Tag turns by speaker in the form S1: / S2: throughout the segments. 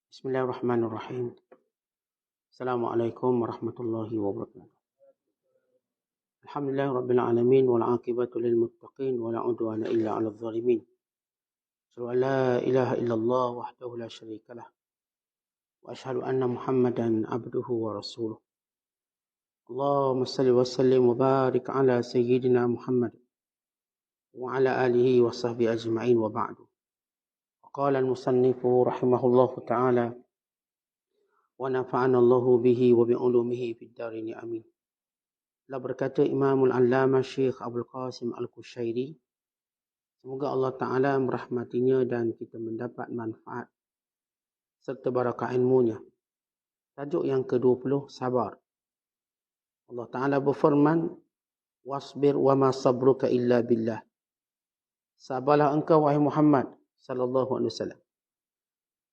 S1: Bismillahirrahmanirrahim. Assalamualaikum warahmatullahi wabarakatuh. Alhamdulillah rabbil alamin wal aqibatu lil muttaqin wa la udwana illa 'alal zalimin. Asyhadu an la ilaha illallah wahdahu la syarika lah wa asyhadu anna Muhammadan abduhu wa rasuluh. Allahumma shalli wa sallim wa barik ala sayyidina Muhammad wa ala alihi wa sahbihi ajma'in wa ba'du. Qala al-musannifu rahimahullahu ta'ala wa nafa'ana Allahu bihi wa bi'ulumihi fid darin amin. Telah berkata Imamul Allamah Syekh Abdul Qasim Al-Qushayri, semoga Allah Ta'ala merahmatinya dan kita mendapat manfaat serta barakah ilmunya. Tajuk yang ke-20, sabar. Allah Ta'ala berfirman, wasbir wa ma sabruka illa billah. Sabarlah engkau wahai Muhammad sallallahu alaihi wasallam.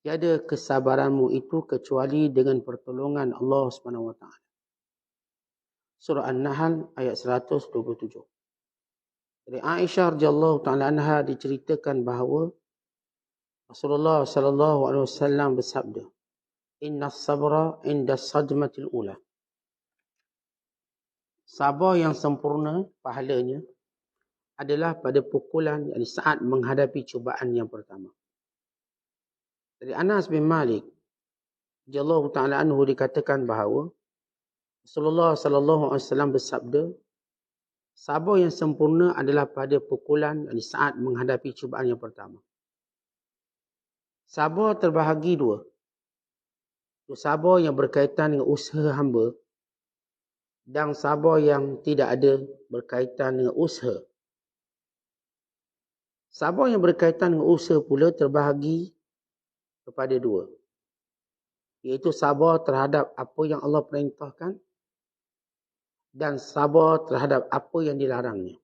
S1: Tiada kesabaranmu itu kecuali dengan pertolongan Allah Subhanahu wa taala. Surah An-Nahl ayat 127. Dari Aisyah radhiyallahu taala anha diceritakan bahawa Rasulullah sallallahu alaihi wasallam bersabda, "Inna sabra inda sadmatil ula." Sabar yang sempurna pahalanya adalah pada pukulan, yakni saat menghadapi cubaan yang pertama. Dari Anas bin Malik radhiyallahu taala anhu dikatakan bahawa Rasulullah sallallahu alaihi wasallam bersabda, sabar yang sempurna adalah pada pukulan, yakni saat menghadapi cubaan yang pertama. Sabar terbahagi dua. Sabar yang berkaitan dengan usaha hamba dan sabar yang tidak ada berkaitan dengan usaha. Sabar yang berkaitan dengan usaha pula terbahagi kepada dua, iaitu sabar terhadap apa yang Allah perintahkan dan sabar terhadap apa yang dilarangnya.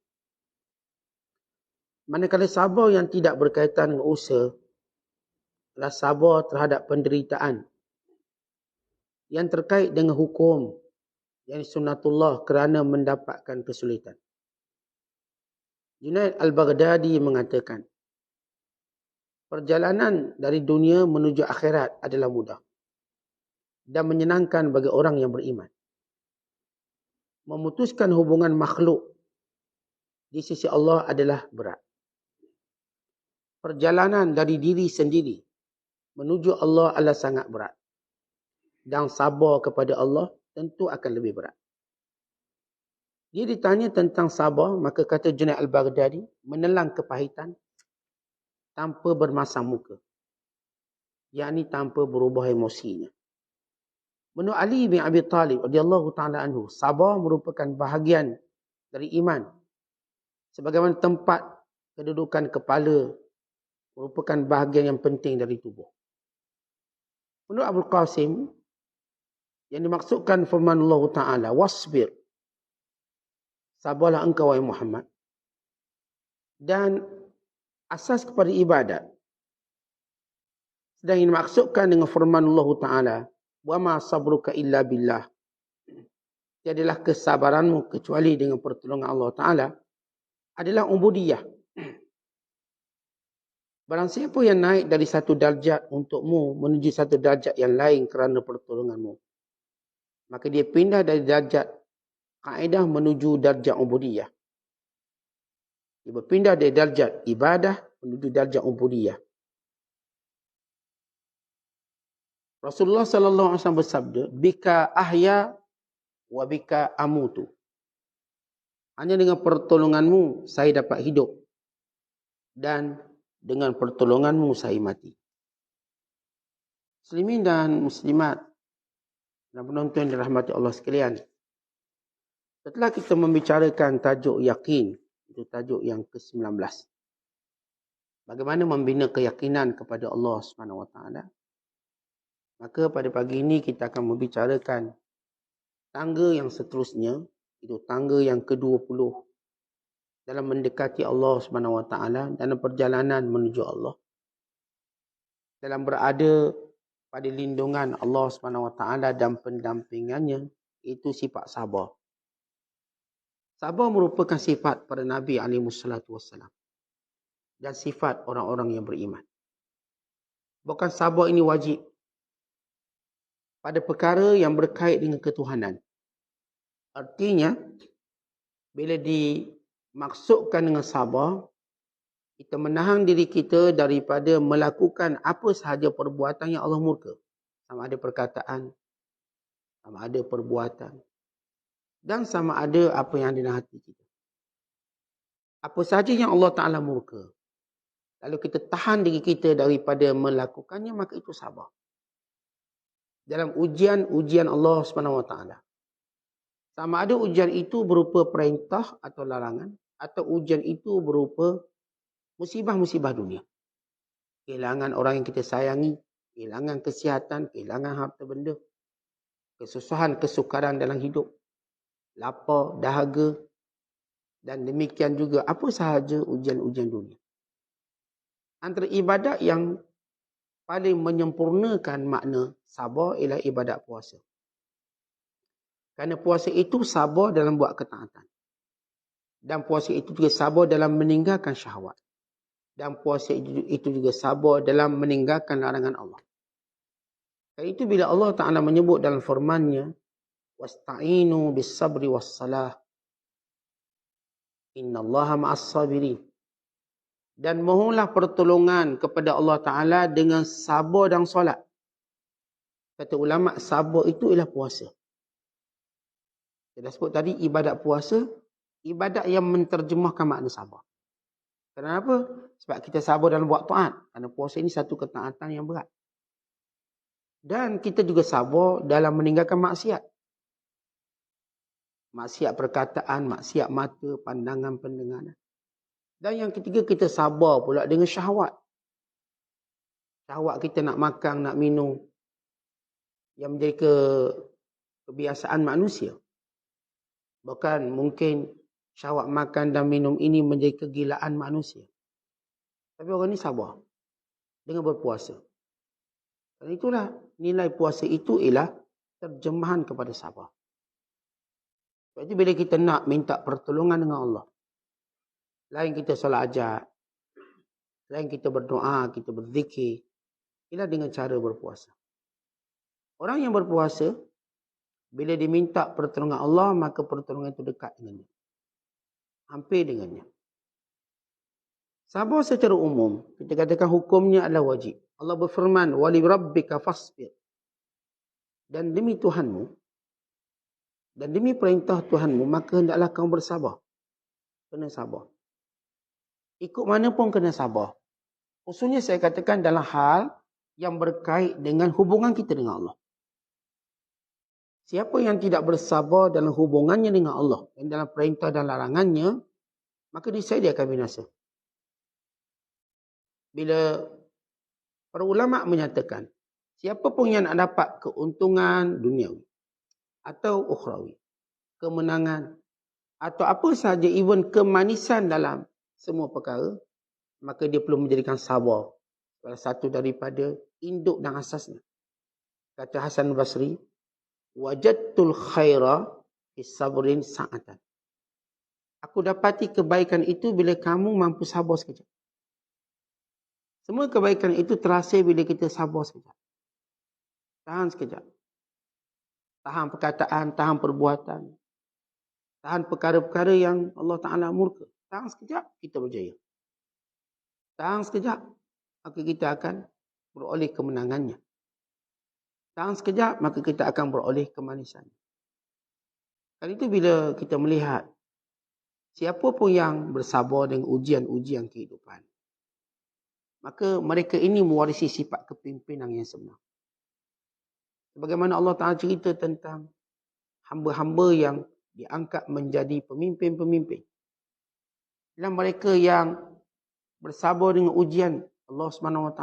S1: Manakala sabar yang tidak berkaitan dengan usaha adalah sabar terhadap penderitaan yang terkait dengan hukum, yang sunnatullah kerana mendapatkan kesulitan. Junaid al-Baghdadi mengatakan, perjalanan dari dunia menuju akhirat adalah mudah dan menyenangkan bagi orang yang beriman. Memutuskan hubungan makhluk di sisi Allah adalah berat. Perjalanan dari diri sendiri menuju Allah adalah sangat berat. Dan sabar kepada Allah tentu akan lebih berat. Dia ditanya tentang sabar, maka kata Junaid al-Baghdadi, menelan kepahitan tanpa bermasam muka, yakni tanpa berubah emosinya. Menurut Ali bin Abi Talib radhiyallahu taala anhu, sabar merupakan bahagian dari iman. Sebagaimana tempat kedudukan kepala merupakan bahagian yang penting dari tubuh. Menurut Abdul Qasim, yang dimaksudkan firman Allah Ta'ala, wasbir, sabarlah engkau wahai Muhammad, dan asas kepada ibadat. Sedang yang dimaksudkan dengan firman Allah Ta'ala, wa ma sabruka illa billah, tiadalah kesabaranmu kecuali dengan pertolongan Allah Ta'ala, adalah ubudiyah. Barang siapa yang naik dari satu darjat untukmu menuju satu darjat yang lain kerana pertolonganmu, maka dia pindah dari darjat kaedah menuju darjat ubudiyah. Dia berpindah dari darjat ibadah menuju darjat ubudiyah. Rasulullah sallallahu alaihi wasallam bersabda, bika ahya wa bika amutu. Hanya dengan pertolonganmu saya dapat hidup dan dengan pertolonganmu saya mati. Muslimin dan muslimat dan penonton yang dirahmati Allah sekalian, setelah kita membicarakan tajuk yakin, itu tajuk yang ke-19. Bagaimana membina keyakinan kepada Allah Subhanahu wa taala? Maka pada pagi ini kita akan membicarakan tangga yang seterusnya, itu tangga yang ke-20 dalam mendekati Allah Subhanahu wa taala, dalam perjalanan menuju Allah, dalam berada pada lindungan Allah Subhanahu wa taala dan pendampingannya, itu sifat sabar. Sabar merupakan sifat para Nabi alaihi wassalatu wassalam dan sifat orang-orang yang beriman. Bukan sabar ini wajib, pada perkara yang berkait dengan ketuhanan. Artinya, bila dimaksudkan dengan sabar, kita menahan diri kita daripada melakukan apa sahaja perbuatan yang Allah murka. Sama ada perkataan, sama ada perbuatan, dan sama ada apa yang ada dalam hati kita. Apa sahaja yang Allah Ta'ala murka, lalu kita tahan diri kita daripada melakukannya, maka itu sabar. Dalam ujian Allah Subhanahu Wa Ta'ala. Sama ada ujian itu berupa perintah atau larangan, atau ujian itu berupa musibah-musibah dunia. Kehilangan orang yang kita sayangi, kehilangan kesihatan, kehilangan harta benda, kesusahan, kesukaran dalam hidup, lapar, dahaga, dan demikian juga apa sahaja ujian-ujian dunia. Antara ibadat yang paling menyempurnakan makna sabar ialah ibadat puasa. Kerana puasa itu sabar dalam buat ketaatan. Dan puasa itu juga sabar dalam meninggalkan syahwat. Dan puasa itu juga sabar dalam meninggalkan larangan Allah. Dan itu bila Allah Ta'ala menyebut dalam firman-Nya, wasta'inu bis sabri was salah. Innallaha ma'as sabirin. Dan mohonlah pertolongan kepada Allah Ta'ala dengan sabar dan solat. Kata ulama, sabar itu ialah puasa. Kita dah sebut tadi, ibadat puasa, ibadat yang menterjemahkan makna sabar. Kenapa? Sebab kita sabar dalam buat taat. Kerana puasa ini satu ketaatan yang berat. Dan kita juga sabar dalam meninggalkan maksiat. Maksiat perkataan, maksiat mata, pandangan, pendengaran. Dan yang ketiga, kita sabar pula dengan syahwat. Syahwat kita nak makan, nak minum. Yang menjadi kebiasaan manusia. Bahkan mungkin syahwat makan dan minum ini menjadi kegilaan manusia. Tapi orang ni sabar dengan berpuasa. Dan itulah nilai puasa itu ialah terjemahan kepada sabar. Sebab itu bila kita nak minta pertolongan dengan Allah, lain kita solat hajat, lain kita berdoa, kita berzikir, ialah dengan cara berpuasa. Orang yang berpuasa, bila diminta pertolongan Allah, maka pertolongan itu dekat dengannya. Hampir dengannya. Sabar secara umum, kita katakan hukumnya adalah wajib. Allah berfirman, wali rabbika fasbir. Dan demi Tuhanmu, dan demi perintah Tuhanmu, maka hendaklah kamu bersabar. Kena sabar. Ikut mana pun kena sabar. Khususnya saya katakan dalam hal yang berkait dengan hubungan kita dengan Allah. Siapa yang tidak bersabar dalam hubungannya dengan Allah, dan dalam perintah dan larangannya, maka niscaya dia akan binasa. Bila para ulama menyatakan, siapa pun yang nak dapat keuntungan duniawi atau ukhrawi, kemenangan, atau apa sahaja, even kemanisan dalam semua perkara, maka dia perlu menjadikan sabar salah satu daripada induk dan asasnya. Kata Hasan Basri, wajadtul khaira bis sabrin sa'atan. Aku dapati kebaikan itu bila kamu mampu sabar sekejap. Semua kebaikan itu terasa bila kita sabar sekejap. Tahan sekejap. Tahan perkataan, tahan perbuatan. Tahan perkara-perkara yang Allah Ta'ala murka. Tahan sekejap, kita berjaya. Tahan sekejap, maka kita akan beroleh kemenangannya. Tahan sekejap, maka kita akan beroleh kemanisan. Kali itu bila kita melihat siapa pun yang bersabar dengan ujian-ujian kehidupan, maka mereka ini mewarisi sifat kepimpinan yang sebenar. Sebagaimana Allah Ta'ala cerita tentang hamba-hamba yang diangkat menjadi pemimpin-pemimpin. Dan mereka yang bersabar dengan ujian Allah SWT.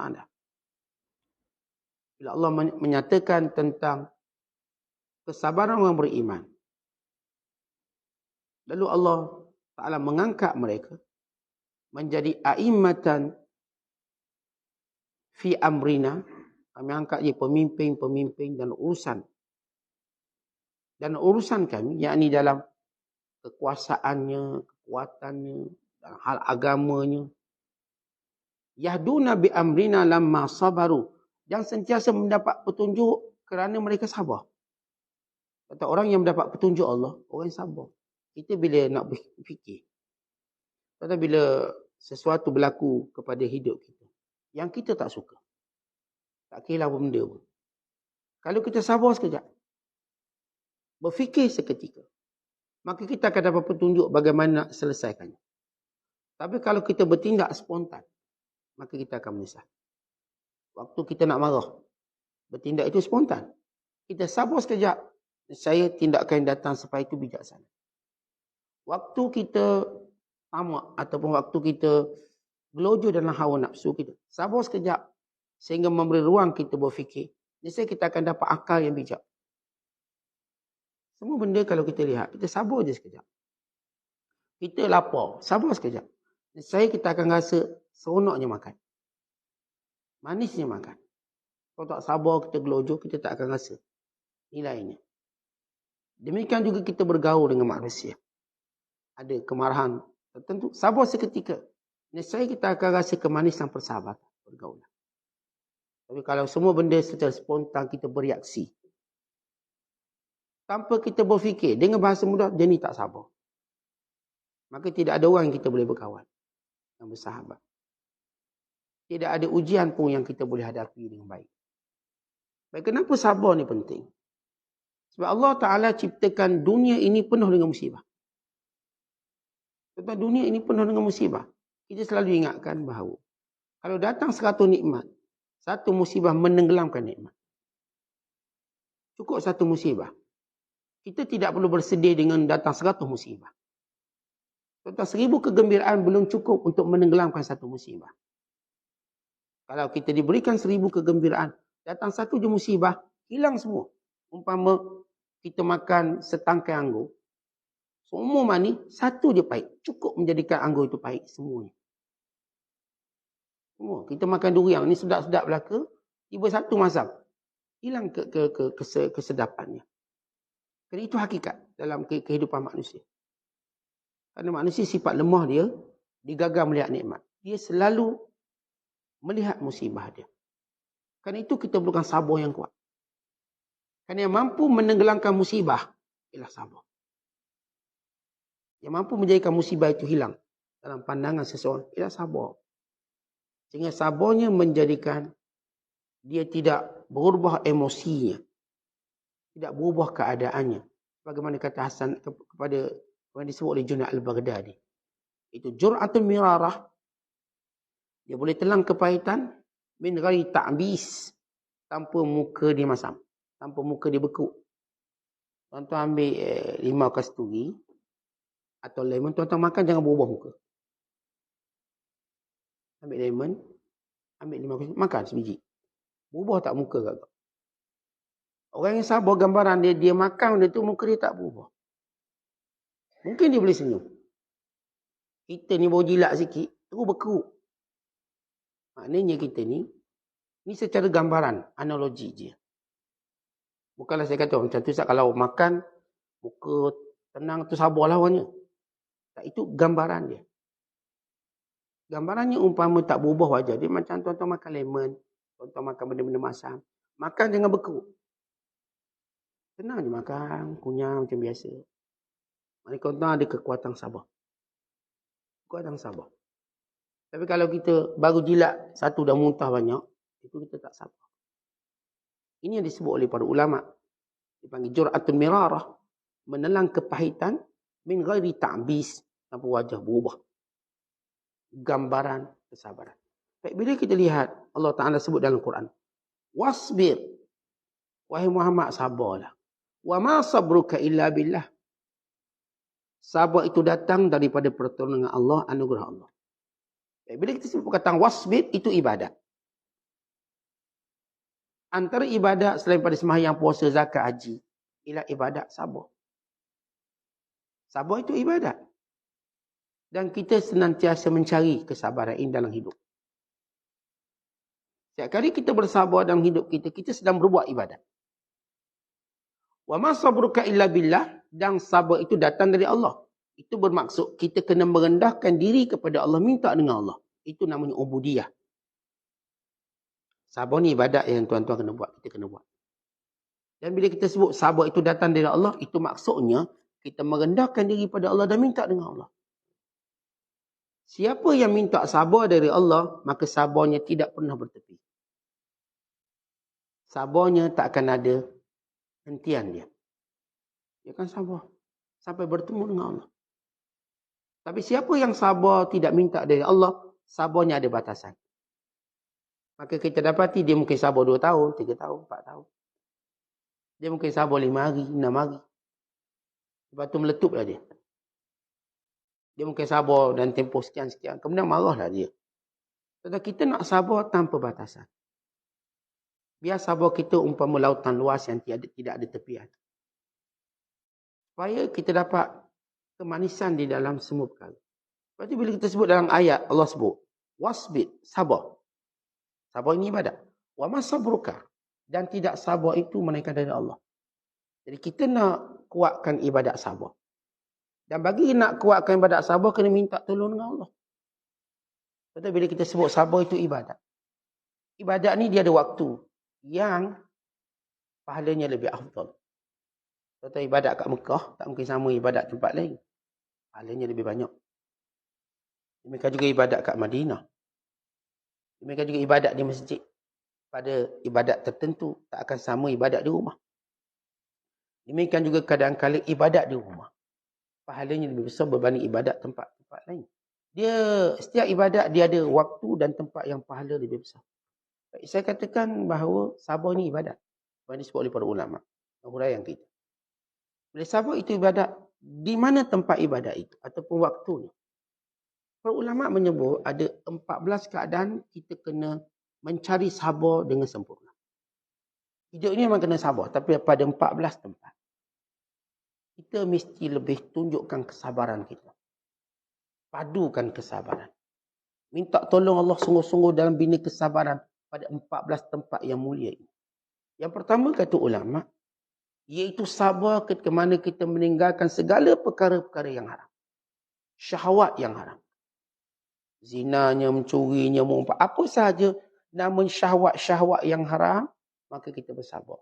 S1: Bila Allah menyatakan tentang kesabaran orang beriman, lalu Allah Ta'ala mengangkat mereka menjadi a'immatan fi amrina. Kami angkat dia pemimpin-pemimpin dan urusan. Dan urusan kami, yakni dalam kekuasaannya, kekuatannya, dalam hal agamanya. Yahduna bi amrina lamma sabaru. Yang sentiasa mendapat petunjuk Kerana mereka sabar. Kata orang yang mendapat petunjuk Allah, orang yang sabar. Kita bila nak berfikir, kata bila sesuatu berlaku kepada hidup kita, yang kita tak suka, tak kira apa benda pun. Kalau kita sabar sekejap, berfikir seketika, maka kita akan dapat petunjuk bagaimana nak selesaikannya. Tapi kalau kita bertindak spontan, maka kita akan menyesal. Waktu kita nak marah, bertindak itu spontan. Kita sabar sekejap, saya tindakan yang datang supaya itu bijaksana. Waktu kita tamak ataupun waktu kita gelojoh dalam hawa nafsu kita, sabar sekejap sehingga memberi ruang kita berfikir. Jadi kita akan dapat akal yang bijak. Semua benda kalau kita lihat, kita sabar je sekejap. Kita lapar, sabar sekejap. Saya kita akan rasa seronoknya makan. Manisnya makan. Kalau tak sabar, kita gelojoh, kita tak akan rasa nilainya. Demikian juga kita bergaul dengan manusia. Ada kemarahan tertentu, sabar seketika. Nescaya kita akan rasa kemanisan persahabatan, pergaulan. Tapi kalau semua benda secara spontan kita bereaksi, tanpa kita berfikir, dengan bahasa mudah, dia ni tak sabar. Maka tidak ada orang yang kita boleh berkawan, yang bersahabat. Tidak ada ujian pun yang kita boleh hadapi dengan baik. Baik, kenapa sabar ni penting? Sebab Allah Ta'ala ciptakan dunia ini penuh dengan musibah. Tentang dunia ini penuh dengan musibah. Kita selalu ingatkan bahawa kalau datang 100 nikmat, satu musibah menenggelamkan nikmat. Cukup satu musibah. Kita tidak perlu bersedih dengan datang 100 musibah. Tentang 1000 kegembiraan belum cukup untuk menenggelamkan satu musibah. Kalau kita diberikan 1000 kegembiraan, datang satu je musibah, hilang semua. Umpama kita makan setangkai anggur, semua manis, satu je pahit. Cukup menjadikan anggur itu pahit semuanya. Semua. Kita makan durian, ni sedap-sedap belaka, tiba satu masam, hilang kesedapannya. Kerana itu hakikat dalam kehidupan manusia. Kerana manusia sifat lemah dia, digagal melihat nikmat. Dia selalu melihat musibah dia. Kerana itu kita perlukan sabar yang kuat. Kerana yang mampu menenggelamkan musibah ialah sabar. Yang mampu menjadikan musibah itu hilang dalam pandangan seseorang ialah sabar. Sehingga sabarnya menjadikan dia tidak berubah emosinya. Tidak berubah keadaannya. Bagaimana kata Hasan kepada yang disebut oleh Junaid al-Baghdadi. Itu jur'atun mirarah. Dia boleh telan kepahitan min ghairi ta'bis, tanpa muka dia masam, tanpa muka dia beku. Tuan-tuan ambil 5 kasturi atau lemon, tuan-tuan makan jangan berubah muka. Ambil lemon, ambil 5 kasturi, makan sebiji. Berubah tak muka kat kau? Orang yang sabar gambaran dia makan benda tu, muka dia tak berubah. Mungkin dia boleh senyum. Kita ni baru jilat sikit, terus berkerut. Maknanya kita ni secara gambaran, analogi je. Bukanlah saya kata macam tu, kalau makan, muka tenang tu sabar lawannya. Tak, itu gambaran dia. Gambarannya umpama tak berubah wajah dia, macam tuan-tuan makan lemon, tuan-tuan makan benda-benda masam. Makan jangan berkerut. Tenang je makan, kunyah macam biasa. Maknanya tuan-tuan ada kekuatan sabar. Kekuatan sabar. Tapi kalau kita baru jilat satu dah muntah banyak, itu kita tak sabar. Ini yang disebut oleh para ulama. Dipanggil jur'atun mirarah. Menelan kepahitan min ghairi ta'bis, tanpa wajah berubah. Gambaran kesabaran. Baik, bila kita lihat Allah Ta'ala sebut dalam Quran, wasbir, wahai Muhammad, sabarlah. Wa ma sabruka illa billah. Sabar itu datang daripada pertolongan Allah, anugerah Allah. Bila kita sebut perkataan wasbir, itu ibadat. Antara ibadat selain pada sembahyang, puasa, zakat, haji, ialah ibadat sabar. Sabar itu ibadat. Dan kita senantiasa mencari kesabaran ini dalam hidup. Setiap kali kita bersabar dalam hidup kita, kita sedang berbuat ibadat. Wa ma sabruka illa billah, dan sabar itu datang dari Allah. Itu bermaksud kita kena merendahkan diri kepada Allah, minta dengan Allah. Itu namanya ubudiyah. Sabar ni ibadat yang tuan-tuan kena buat, kita kena buat. Dan bila kita sebut sabar itu datang dari Allah, itu maksudnya kita merendahkan diri pada Allah dan minta dengan Allah. Siapa yang minta sabar dari Allah, maka sabarnya tidak pernah bertepi. Sabarnya tak akan ada hentian dia. Dia akan sabar sampai bertemu dengan Allah. Tapi siapa yang sabar tidak minta dari Allah, sabarnya ada batasan. Maka kita dapati dia mungkin sabar 2 tahun, 3 tahun, 4 tahun. Dia mungkin sabar 5 hari, 6 hari. Lepas tu meletuplah dia. Dia mungkin sabar dan tempoh sekian-sekian. Kemudian marahlah dia. Tetapi kita nak sabar tanpa batasan. Biar sabar kita umpama lautan luas yang tidak ada tepian. Supaya kita dapat kemanisan di dalam semua perkara. Lepas tu bila kita sebut dalam ayat, Allah sebut, wasbid, sabar. Sabar ini ibadat. Wa ma sabruka, dan tidak sabar itu melainkan dari Allah. Jadi kita nak kuatkan ibadat sabar. Dan bagi nak kuatkan ibadat sabar, kena minta tolong dengan Allah. Betul bila kita sebut sabar itu ibadat. Ibadat ni dia ada waktu yang pahalanya lebih afdal. Contoh ibadat kat Mekah, tak mungkin sama ibadat tempat lain. Pahalanya lebih banyak. Demikian juga ibadat kat Madinah. Demikian juga ibadat di masjid. Pada ibadat tertentu, tak akan sama ibadat di rumah. Demikian juga kadang-kadang ibadat di rumah. Pahalanya lebih besar berbanding ibadat tempat-tempat lain. Setiap ibadat dia ada waktu dan tempat yang pahala lebih besar. Saya katakan bahawa sabar ni ibadat. Ini disebut oleh para ulama. Huraian kita. Bila sabar itu ibadat, di mana tempat ibadat itu ataupun waktunya? Para ulama menyebut ada 14 keadaan kita kena mencari sabar dengan sempurna. Hidup ini memang kena sabar, tapi pada 14 tempat. Kita mesti lebih tunjukkan kesabaran kita. Padukan kesabaran. Minta tolong Allah sungguh-sungguh dalam bina kesabaran pada 14 tempat yang mulia ini. Yang pertama kata ulama, iaitu sabar ketika mana kita meninggalkan segala perkara-perkara yang haram. Syahwat yang haram. Zinanya, mencurinya, mengumpat. Apa sahaja nama syahwat-syahwat yang haram, maka kita bersabar.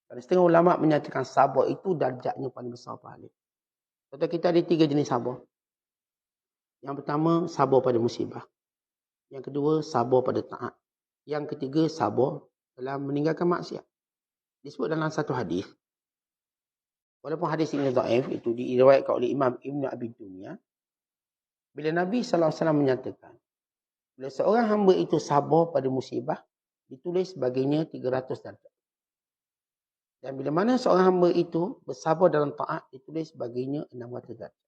S1: Kerana setengah ulama menyatakan sabar itu darjatnya paling besar pahala. Kata kita ada 3 jenis sabar. Yang pertama, sabar pada musibah. Yang kedua, sabar pada taat. Yang ketiga, sabar dalam meninggalkan maksiat. Disebut dalam satu hadis. Walaupun hadis ini dhaif, itu diriwayatkan oleh Imam Ibn Abi Dunya. Bila Nabi SAW menyatakan, bila seorang hamba itu sabar pada musibah, ditulis baginya 300 darjat. Dan bila mana seorang hamba itu bersabar dalam taat, ditulis baginya 600 darjat.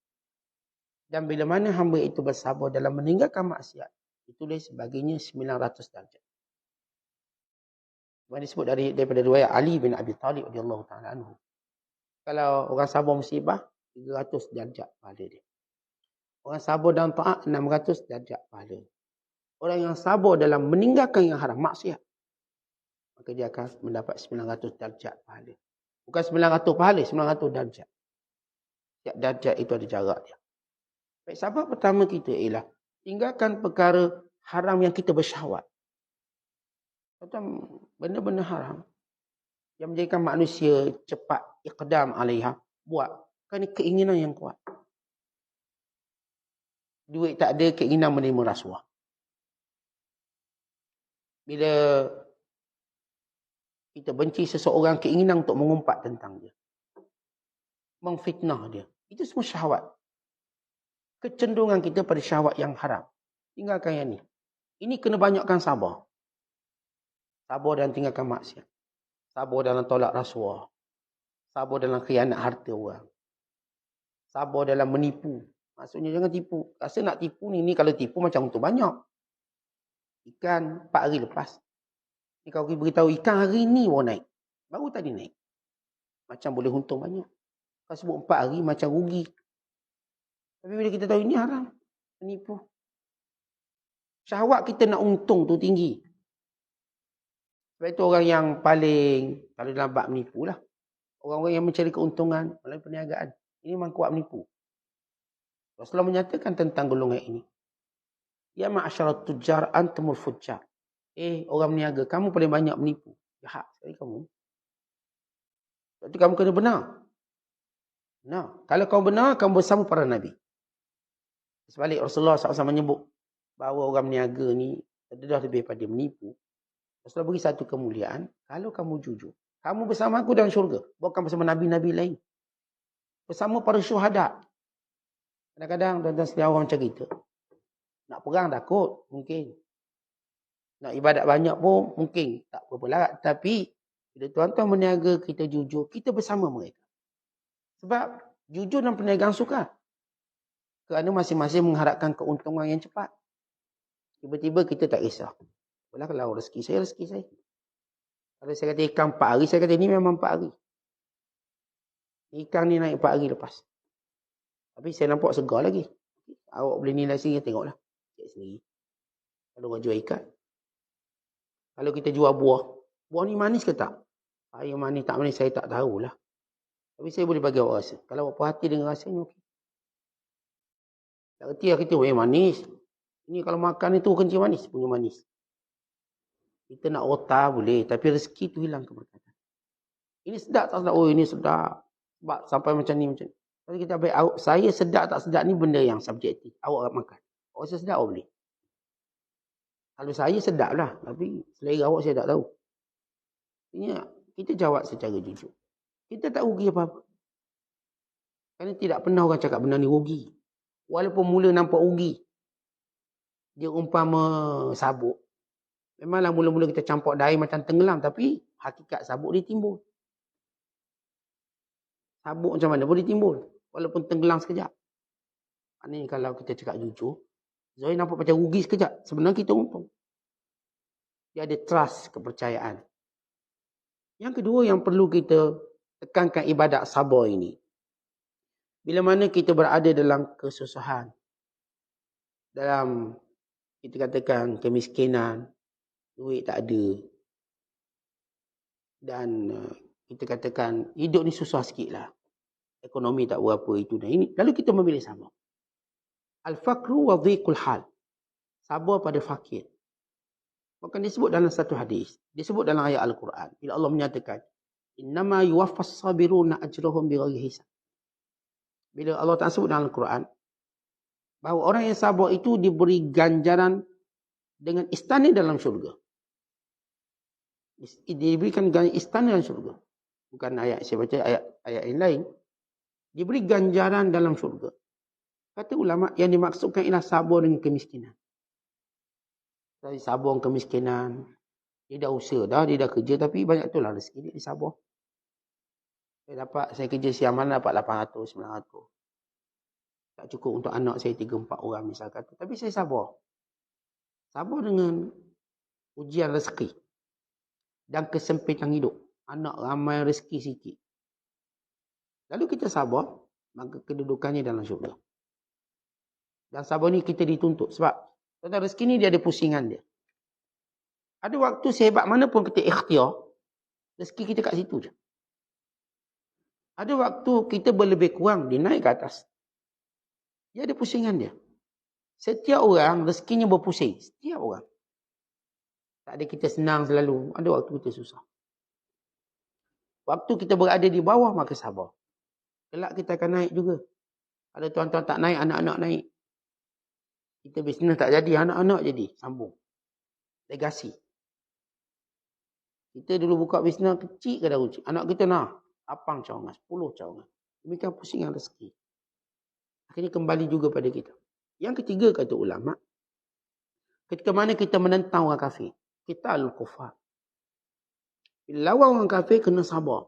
S1: Dan bila mana hamba itu bersabar dalam meninggalkan maksiat, ditulis baginya 900 darjat. Ini disebut daripada riwayat Ali bin Abi Talib radhiyallahu ta'ala anhu. Kalau orang sabar musibah, 300 darjat pahala dia. Orang sabar dalam taat, 600 darjat pahala. Orang yang sabar dalam meninggalkan yang haram, maksiat, maka dia akan mendapat 900 darjat pahala. Bukan 900 pahala, 900 darjat. Setiap darjat itu ada jarak dia. Baik, sabar pertama kita ialah tinggalkan perkara haram yang kita bersyahwat. Atau benda-benda haram yang menjadikan manusia cepat iqdam alaiha, buat. Kan keinginan yang kuat. Duit tak ada, keinginan menerima rasuah. Bila kita benci seseorang, keinginan untuk mengumpat tentang dia, mengfitnah dia, itu semua syahwat. Kecenderungan kita pada syahwat yang haram. Tinggalkan yang ni. Ini kena banyakkan sabar. Sabar dan tinggalkan maksiat. Sabar dalam tolak rasuah. Sabar dalam khianat harta orang. Sabar dalam menipu. Maksudnya jangan tipu. Rasa nak tipu ni kalau tipu macam untung banyak. Ikan 4 hari lepas. Ni kalau kita beritahu ikan hari ni baru naik. Baru tadi naik. Macam boleh untung banyak. Kalau sebut 4 hari macam rugi. Tapi bila kita tahu ini haram. Menipu. Syahwat kita nak untung tu tinggi. Sebab itu orang yang paling, kalau dalam bab menipu lah. Orang-orang yang mencari keuntungan melalui perniagaan. Ini memang kuat menipu. Rasulullah menyatakan tentang golongan ini. Ya ma'asyarat tujjar antumul fujjar. Orang meniaga, kamu paling banyak menipu. Jahat sekali kamu. Jadi kamu kena benar. Nah, kalau kamu benar, kamu bersama para Nabi. Sebalik Rasulullah SAW menyebut bahawa orang meniaga ni adalah lebih pada menipu. Rasulullah beri satu kemuliaan. Kalau kamu jujur, kamu bersama aku dalam syurga. Bukan bersama Nabi-Nabi lain. Bersama para syuhada. Kadang-kadang tuan-tuan setiap orang macam kita. Nak perang takut, mungkin. Nak ibadat banyak pun, mungkin. Tak apa larat. Tapi, bila tuan-tuan meniaga, kita jujur, kita bersama mereka. Sebab, jujur dan perniagaan sukar. Kerana masing-masing mengharapkan keuntungan yang cepat. Tiba-tiba kita tak risau. Apalah kalau rezeki saya, rezeki saya. Kalau saya kata ikan 4 hari, saya kata ini memang 4 hari. Ikan ni naik 4 hari lepas. Tapi saya nampak segar lagi. Awak boleh nilai sendiri, tengoklah. Cek sendiri. Kalau orang jual ikan. Kalau kita jual buah. Buah ni manis ke tak? Yang manis tak manis, saya tak tahulah. Tapi saya boleh bagi awak rasa. Kalau awak puas hati dengan rasanya, okey. Tak kerti lah kita, manis. Ini kalau makan itu kencing manis, punya manis. Kita nak otak boleh, tapi rezeki tu hilang keberkatan. Ini sedap tak sedap? Oh, ini sedap. Sebab sampai macam ni, macam ni. Kalau kita ambil, saya sedap tak sedap ni benda yang subjektif. Awak makan. Awak rasa sedap, awak boleh. Kalau saya sedap lah, tapi selera awak saya tak tahu. Ini kita jawab secara jujur. Kita tak rugi apa-apa. Kerana tidak pernah orang cakap benda ni rugi. Walaupun mula nampak rugi. Dia umpama sabuk. Memanglah mula-mula kita campur air macam tenggelam. Tapi hakikat sabuk dia timbul. Sabuk macam mana boleh timbul. Walaupun tenggelam sekejap. Ini kalau kita cakap jujur. Zoe nampak macam rugi sekejap. Sebenarnya kita untung. Dia ada trust, kepercayaan. Yang kedua yang perlu kita tekankan ibadat sabar ini. Bila mana kita berada dalam kesusahan. Dalam kita katakan kemiskinan. Duit tak ada. Dan kita katakan hidup ni susah sikit lah. Ekonomi tak berapa itu dan ini. Lalu kita memilih sabar. Al-fakru wa dhiqul hal. Sabar pada fakir. Maka disebut dalam satu hadis. Disebut dalam ayat Al-Quran. Bila Allah menyatakan. Innama yuwaffas sabiruna ajrahum bighairi hisab. Bila Allah Ta'ala sebut dalam Al-Quran. Bahawa orang yang sabar itu diberi ganjaran dengan istana dalam syurga. Diberikan istana dalam syurga. Bukan ayat saya baca, ayat yang lain. Diberi ganjaran dalam syurga. Kata ulama yang dimaksudkan ialah sabar dengan kemiskinan. Dari sabar dengan kemiskinan. Dia dah usaha dah, dia dah kerja. Tapi banyak tu lah rezeki dia sabar. Saya kerja siang malam dapat 800, 900. Tak cukup untuk anak saya 3-4 orang misalkan. Tapi saya sabar. Sabar dengan ujian rezeki. Dan kesempitan hidup. Anak ramai rezeki sikit. Lalu kita sabar. Maka kedudukannya dalam syurga. Dan sabar ni kita dituntut. Sebab rezeki ni dia ada pusingan dia. Ada waktu sehebat mana pun kita ikhtiar. Rezeki kita kat situ je. Ada waktu kita berlebih kurang. Dia naik ke atas. Dia ada pusingan dia. Setiap orang rezekinya berpusing. Setiap orang. Tak ada kita senang selalu. Ada waktu kita susah. Waktu kita berada di bawah, maka sabar. Kelak kita akan naik juga. Kalau tuan-tuan tak naik, anak-anak naik. Kita bisnes tak jadi, anak-anak jadi. Sambung. Legasi. Kita dulu buka bisnes kecil ke dah rujuk. Anak kita nak 8 cawangan, 10 cawangan. Demikian pusingan rezeki. Akhirnya kembali juga pada kita. Yang ketiga kata ulama. Ketika mana kita menentang orang kafir. Kita al-kufar. Bila lawan orang kafir, kena sabar.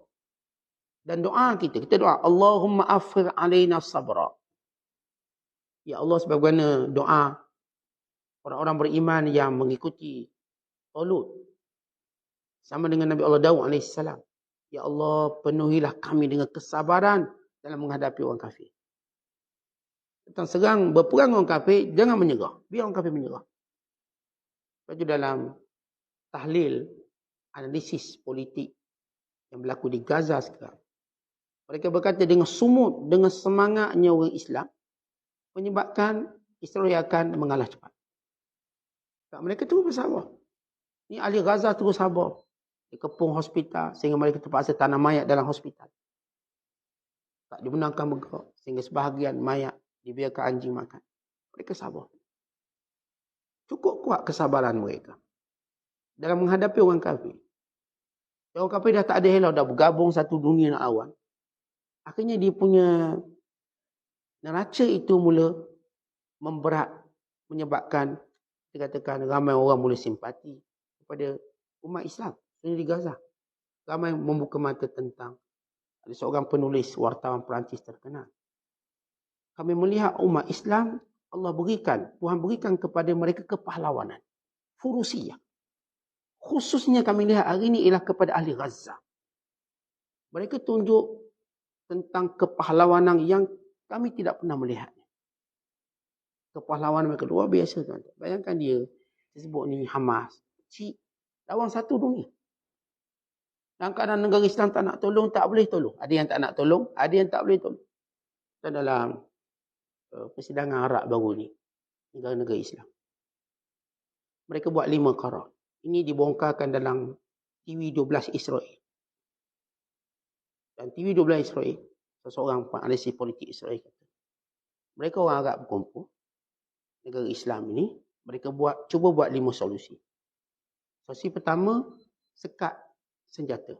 S1: Dan doa kita doa. Allahumma afir alaina sabra. Ya Allah, sebagaimana doa orang-orang beriman yang mengikuti Talut. Sama dengan Nabi Allah Daud AS. Ya Allah, penuhilah kami dengan kesabaran dalam menghadapi orang kafir. Tentang serang, berperang orang kafir, jangan menyerah. Biar orang kafir menyerah. Lepas itu dalam tahlil, analisis politik yang berlaku di Gaza sekarang. Mereka berkata dengan sumut, dengan semangatnya orang Islam, menyebabkan Israel akan mengalah cepat. Mereka terus bersabar. Ini ahli Gaza terus sabar. Dikepung hospital sehingga mereka terpaksa tanam mayat dalam hospital. Tak dibenarkan bergerak sehingga sebahagian mayat dibiarkan anjing makan. Mereka sabar. Cukup kuat kesabaran mereka dalam menghadapi orang kafir. Orang kafir dah tak ada helau, dah bergabung satu dunia nak lawan. Akhirnya dia punya neraca itu mula memberat, menyebabkan dikatakan ramai orang mula simpati kepada umat Islam di Gaza. Ramai membuka mata tentang ada seorang penulis wartawan Perancis terkenal. Kami melihat umat Islam, Tuhan berikan kepada mereka kepahlawanan. Furusiyah. Khususnya kami lihat hari ini ialah kepada ahli Gaza. Mereka tunjuk tentang kepahlawanan yang kami tidak pernah melihatnya. Kepahlawanan mereka luar biasa, tuan. Bayangkan dia sebut ni Hamas. Lawan satu dunia. Dalam keadaan negara Islam tak nak tolong, tak boleh tolong. Ada yang tak nak tolong, ada yang tak boleh tolong. Dan dalam persidangan Arab baru ni, negara-negara Islam, mereka buat 5 qarar. Ini dibongkarkan dalam TV12 Israel. Dan TV12 Israel, seseorang penganalisis politik Israel kata, mereka orang Arab berkumpul, negara Islam ini, mereka cuba buat 5 solusi. Solusi pertama, sekat senjata.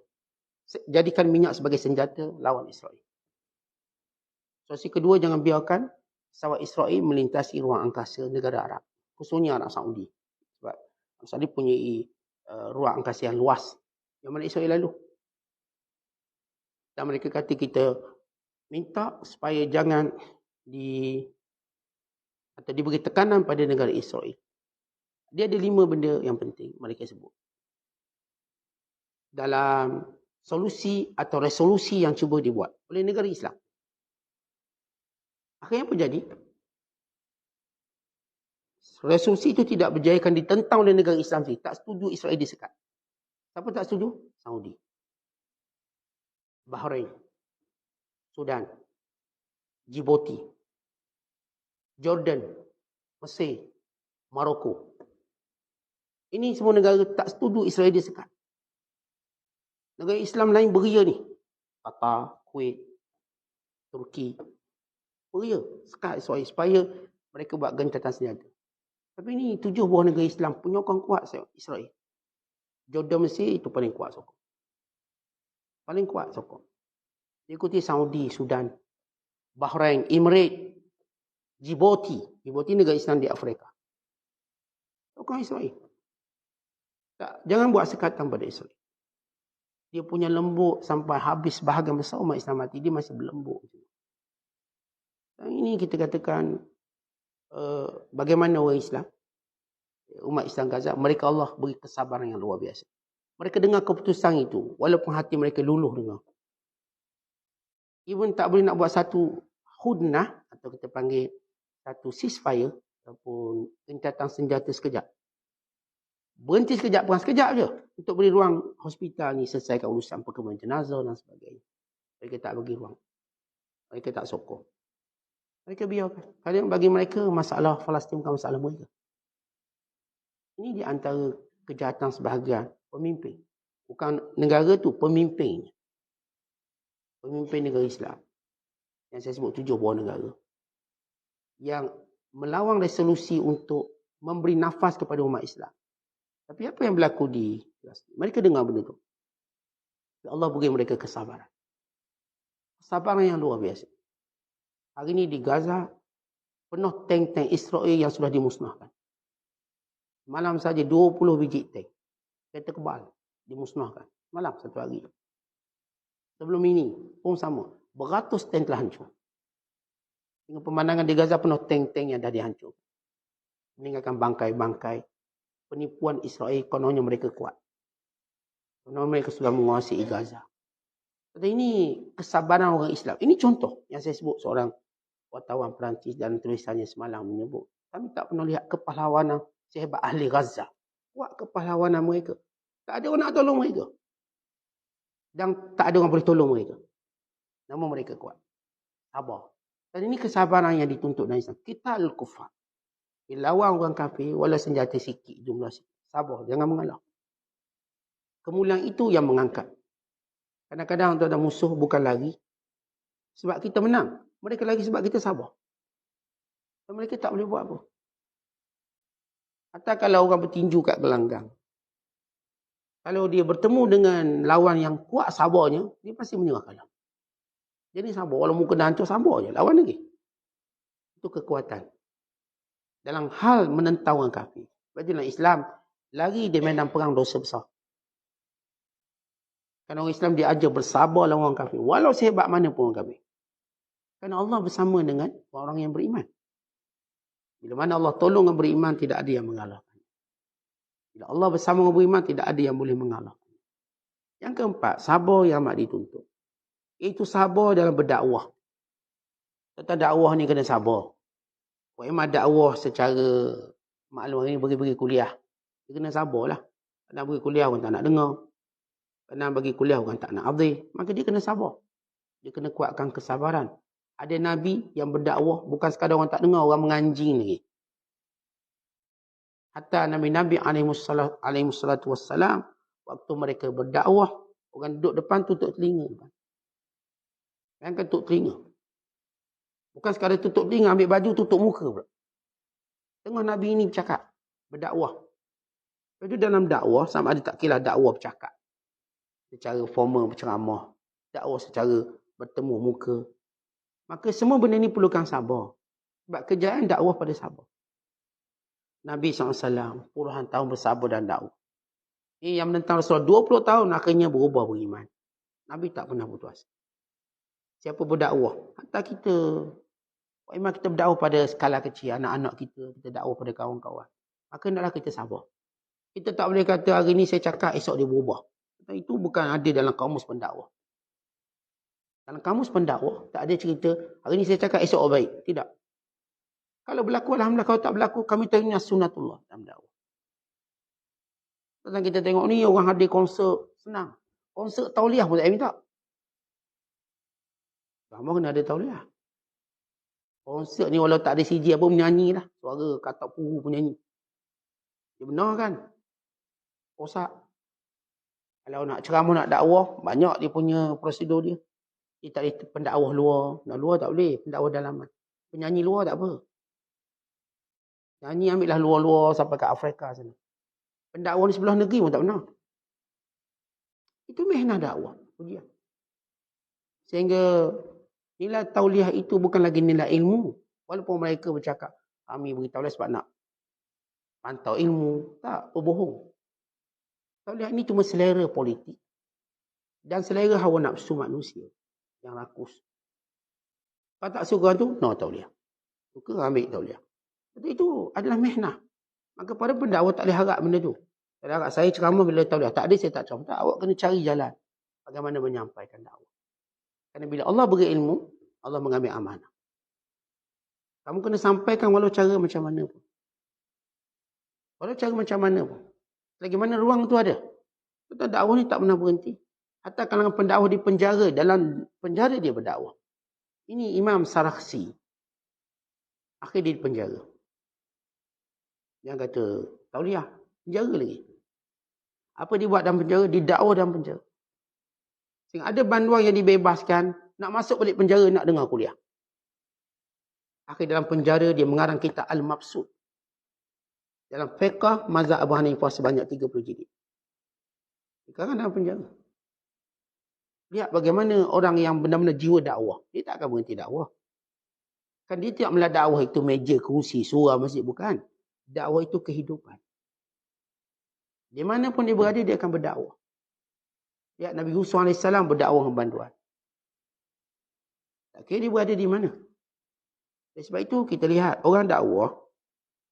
S1: Jadikan minyak sebagai senjata lawan Israel. Solusi kedua, jangan biarkan pesawat Israel melintasi ruang angkasa negara Arab, khususnya Arab Saudi. Sebab Arab Saudi punya ruang angkasa yang luas, yang mana Israel lalu. Dan mereka kata kita minta supaya jangan diberi tekanan pada negara Israel. Dia ada 5 benda yang penting mereka sebut dalam solusi atau resolusi yang cuba dibuat oleh negara Islam. Akhirnya apa jadi? Resolusi itu tidak berjaya, kan ditentang oleh negara Islam sendiri. Tak setuju Israel disekat. Siapa tak setuju? Saudi, Bahrain, Sudan, Djibouti, Jordan, Mesir, Maroko. Ini semua negara tak setuju Israel disekat. Negara Islam lain beria ni. Qatar, Kuwait, Turki. Beria sekat Israel supaya mereka buat gencatan senjata. Tapi ni 7 buah negara Islam penyokong kuat Israel. Jordan, Mesir itu paling kuat sokong. Paling kuat sokong. Diikuti Saudi, Sudan, Bahrain, Emirates, Djibouti. Djibouti negara Islam di Afrika. Sokong Israel. Tak, jangan buat sekatan pada Israel. Dia punya lembut sampai habis bahagian besar umat Islam mati, dia masih berlembut. Dan ini kita katakan bagaimana orang Islam, umat Islam Gaza, mereka Allah beri kesabaran yang luar biasa. Mereka dengar keputusan itu, walaupun hati mereka luluh dengar. Even tak boleh nak buat satu hudnah, atau kita panggil satu ceasefire, ataupun gencatan senjata sekejap. Berhenti sekejap, bukan sekejap je. Untuk beri ruang hospital ni selesaikan urusan perkembangan jenazah dan sebagainya. Mereka tak bagi ruang. Mereka tak sokong. Mereka biarkan. Kadang bagi mereka, masalah Palestin bukan masalah mereka. Ini di antara kejahatan sebahagian pemimpin. Bukan negara tu, pemimpinnya. Pemimpin negara Islam. Yang saya sebut 7 buah negara. Yang melawang resolusi untuk memberi nafas kepada umat Islam. Tapi apa yang berlaku di Palestin? Mereka dengar benda tu. Allah beri mereka kesabaran. Kesabaran yang luar biasa. Hari ini di Gaza, penuh tank-tank Israel yang sudah dimusnahkan. Malam saja 20 biji tank. Kereta kebal dimusnahkan. Malam satu hari. Sebelum ini pun sama. Beratus tank telah hancur. Dengan pemandangan di Gaza penuh tank-tank yang dah dihancur. Meninggalkan bangkai-bangkai. Penipuan Israel, kononnya mereka kuat. Kononnya mereka sudah menguasai Gaza. Jadi ini kesabaran orang Islam. Ini contoh yang saya sebut, seorang wartawan Perancis dalam tulisannya semalam menyebut. Kami tak pernah lihat kepahlawanan sehebat ahli Gaza. Kuat kepahlawanan mereka. Tak ada orang nak tolong mereka. Dan tak ada orang boleh tolong mereka. Namun mereka kuat. Sabar. Dan ini kesabaran yang dituntut dalam Islam. Kita al-kufar. Lawan orang kafir, walau senjata sikit, jumlah sikit. Sabar, jangan mengalah. Kemuliaan itu yang mengangkat. Kadang-kadang tuan-tuan musuh bukan lagi sebab kita menang. Mereka lagi sebab kita sabar. Dan mereka tak boleh buat apa. Atau kalau orang bertinju kat gelanggang. Kalau dia bertemu dengan lawan yang kuat sabarnya, dia pasti menyerah kalah. Jadi sabar. Walaupun kena hancur, sabar je. Lawan lagi. Itu kekuatan. Dalam hal menentang orang kafir. Sebab dalam Islam, lari di medan perang dosa besar. Kerana orang Islam dia ajar bersabar lawan orang kafir. Walau sehebat mana pun orang kafir. Kerana Allah bersama dengan orang yang beriman. Bila mana Allah tolong orang beriman, tidak ada yang mengalahkan. Bila Allah bersama orang beriman, tidak ada yang boleh mengalahkan. Yang keempat, sabar yang amat dituntut. Itu sabar dalam berdakwah. Tentang dakwah ni kena sabar. Buat imam dakwah secara maklum hari ni bagi kuliah. Dia kena sabarlah. Nak bagi kuliah orang tak nak dengar. Kena bagi kuliah orang tak nak hadir. Maka dia kena sabar. Dia kena kuatkan kesabaran. Ada Nabi yang berdakwah bukan sekadar orang tak dengar, orang menganjing lagi. Hatta Nabi-Nabi alaihissalatu wassalam, waktu mereka berdakwah, orang duduk depan tutup telinga. Yang tutup telinga. Bukan sekadar tutup telinga, ambil baju tutup muka pula. Tengok Nabi ini bercakap, berdakwah. Itu dalam dakwah, sama ada tak kira dakwah bercakap. Secara formal berceramah. Dakwah secara bertemu muka. Maka semua benda ni perlukan sabar. Sebab kejayaan dakwah pada sabar. Nabi SAW puluhan tahun bersabar dan dakwah. Ini yang menentang Rasulullah 20 tahun akhirnya berubah beriman. Nabi tak pernah putus asa. Siapa berdakwah? Hatta kita. Memang kita berdakwah pada skala kecil. Anak-anak kita dakwah pada kawan-kawan. Maka hendaklah kita sabar. Kita tak boleh kata hari ni saya cakap, esok dia berubah. Itu bukan ada dalam kamus pendakwah. Dalam kamus pendakwah, tak ada cerita, hari ni saya cakap, esok baik. Tidak. Kalau berlaku, alhamdulillah. Kalau tak berlaku, kami tengok sunnatullah dalam dakwah. Tentang kita tengok ni, orang hadir konsert, senang. Konsert tauliah pun tak minta. Lama kena ada tauliah. Konsert ni walau tak ada CJ apa, menyanyi lah. Suara katak puru penyanyi. Dia benar kan? Rosak. Kalau nak ceramah, nak dakwah, banyak dia punya prosedur dia. Dia tak boleh pendakwah luar. Nak luar tak boleh. Pendakwah dalaman. Penyanyi luar tak apa. Nyanyi ambillah luar-luar sampai ke Afrika sana. Pendakwah di sebelah negeri pun tak benar. Itu mihnah dakwah. Ujian. Sehingga nilai tauliah itu bukan lagi nilai ilmu. Walaupun mereka bercakap, kami beri tauliah sebab nak pantau ilmu. Tak, berbohong. Tauliah ini cuma selera politik. Dan selera hawa nafsu manusia. Yang rakus. Kalau tak suka tu, no tauliah. Suka ambil tauliah. Itu adalah mihnah. Maka para pendakwah tak boleh harap benda tu. Tak boleh harap saya ceramah bila tauliah. Tak ada, saya tak ceramah. Tak, awak kena cari jalan. Bagaimana menyampaikan dakwah. Kerana bila Allah beri ilmu, Allah mengambil amanah. Kamu kena sampaikan walau cara macam mana pun. Walau cara macam mana pun. Lagi mana ruang tu ada. Betul, dakwah ni tak pernah berhenti. Hatta kalangan pendakwah di penjara, dalam penjara dia berdakwah. Ini Imam Sarakhsi. Akhir dia di penjara. Yang kata, tauliah, penjara lagi. Apa dia buat dalam penjara? Dia dakwah dalam penjara. Sehingga ada banduan yang dibebaskan, nak masuk balik penjara, nak dengar kuliah. Akhir dalam penjara, dia mengarang kitab Al-Mabsud. Dalam fiqh, mazhab Abu Hanifah sebanyak 30 jilid. Sekarang dalam penjara. Lihat bagaimana orang yang benar-benar jiwa dakwah. Dia tak akan berhenti dakwah. Kan dia tidak melihat dakwah itu meja, kerusi, surah, masjid. Bukan. Dakwah itu kehidupan. Di mana pun dia berada, dia akan berdakwah. Lihat Nabi Yusuf AS berdakwah dengan banduan. Tak kira dia berada di mana. Sebab itu kita lihat orang dakwah,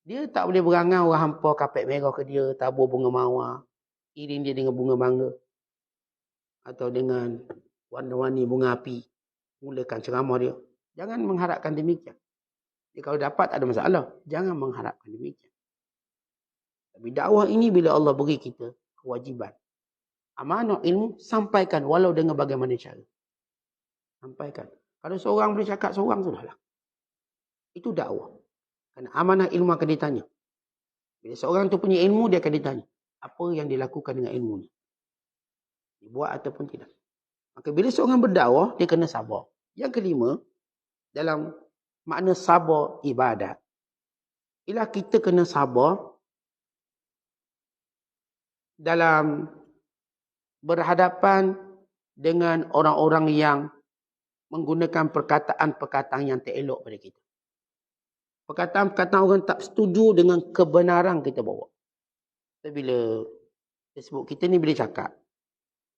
S1: dia tak boleh berangai orang hampa kapet merah ke dia, tabur bunga mawar, iring dia dengan bunga mangga. Atau dengan warna-warni bunga api. Mulakan ceramah dia. Jangan mengharapkan demikian. Jadi kalau dapat ada masalah. Jangan mengharapkan demikian. Tapi dakwah ini bila Allah beri kita kewajiban. Amanah ilmu, sampaikan walau dengan bagaimana cara. Sampaikan. Kalau seorang boleh cakap seorang, sudahlah. Itu dakwah. Kerana amanah ilmu akan ditanya. Bila seorang tu punya ilmu, dia akan ditanya. Apa yang dilakukan dengan ilmunya. Dibuat ataupun tidak. Maka bila seorang berdakwah, dia kena sabar. Yang kelima, dalam makna sabar ibadat, ialah kita kena sabar dalam berhadapan dengan orang-orang yang menggunakan perkataan-perkataan yang tak elok pada kita. Perkataan-perkataan orang tak setuju dengan kebenaran kita bawa. Tapi bila Facebook kita ni bila cakap,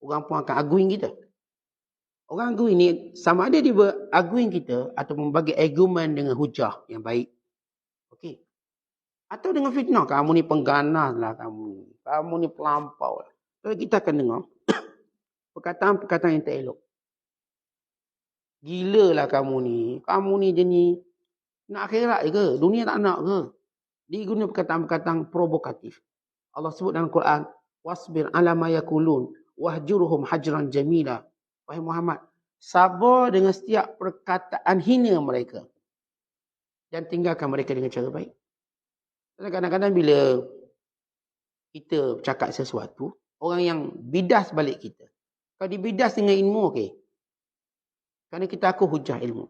S1: orang pun akan arguing kita. Orang arguing ni sama ada dia arguing kita atau membagi argument dengan hujah yang baik. Okey. Atau dengan fitnah, kamu ni pengganas lah kamu. Kamu ni pelampau lah. Jadi kita akan dengar perkataan-perkataan yang tak elok. Gila lah kamu ni jenis nak akhirat ke? Dunia tak nak ke? Dia guna perkataan-perkataan provokatif. Allah sebut dalam Quran, wasbir ala ma yakulun wahjurhum hajran jamila. Wahai Muhammad, sabar dengan setiap perkataan hina mereka dan tinggalkan mereka dengan cara baik. Kadang-kadang bila kita cakap sesuatu, orang yang bidas balik kita. Kalau dibidas dengan ilmu, okey. Kerana kita aku hujah ilmu.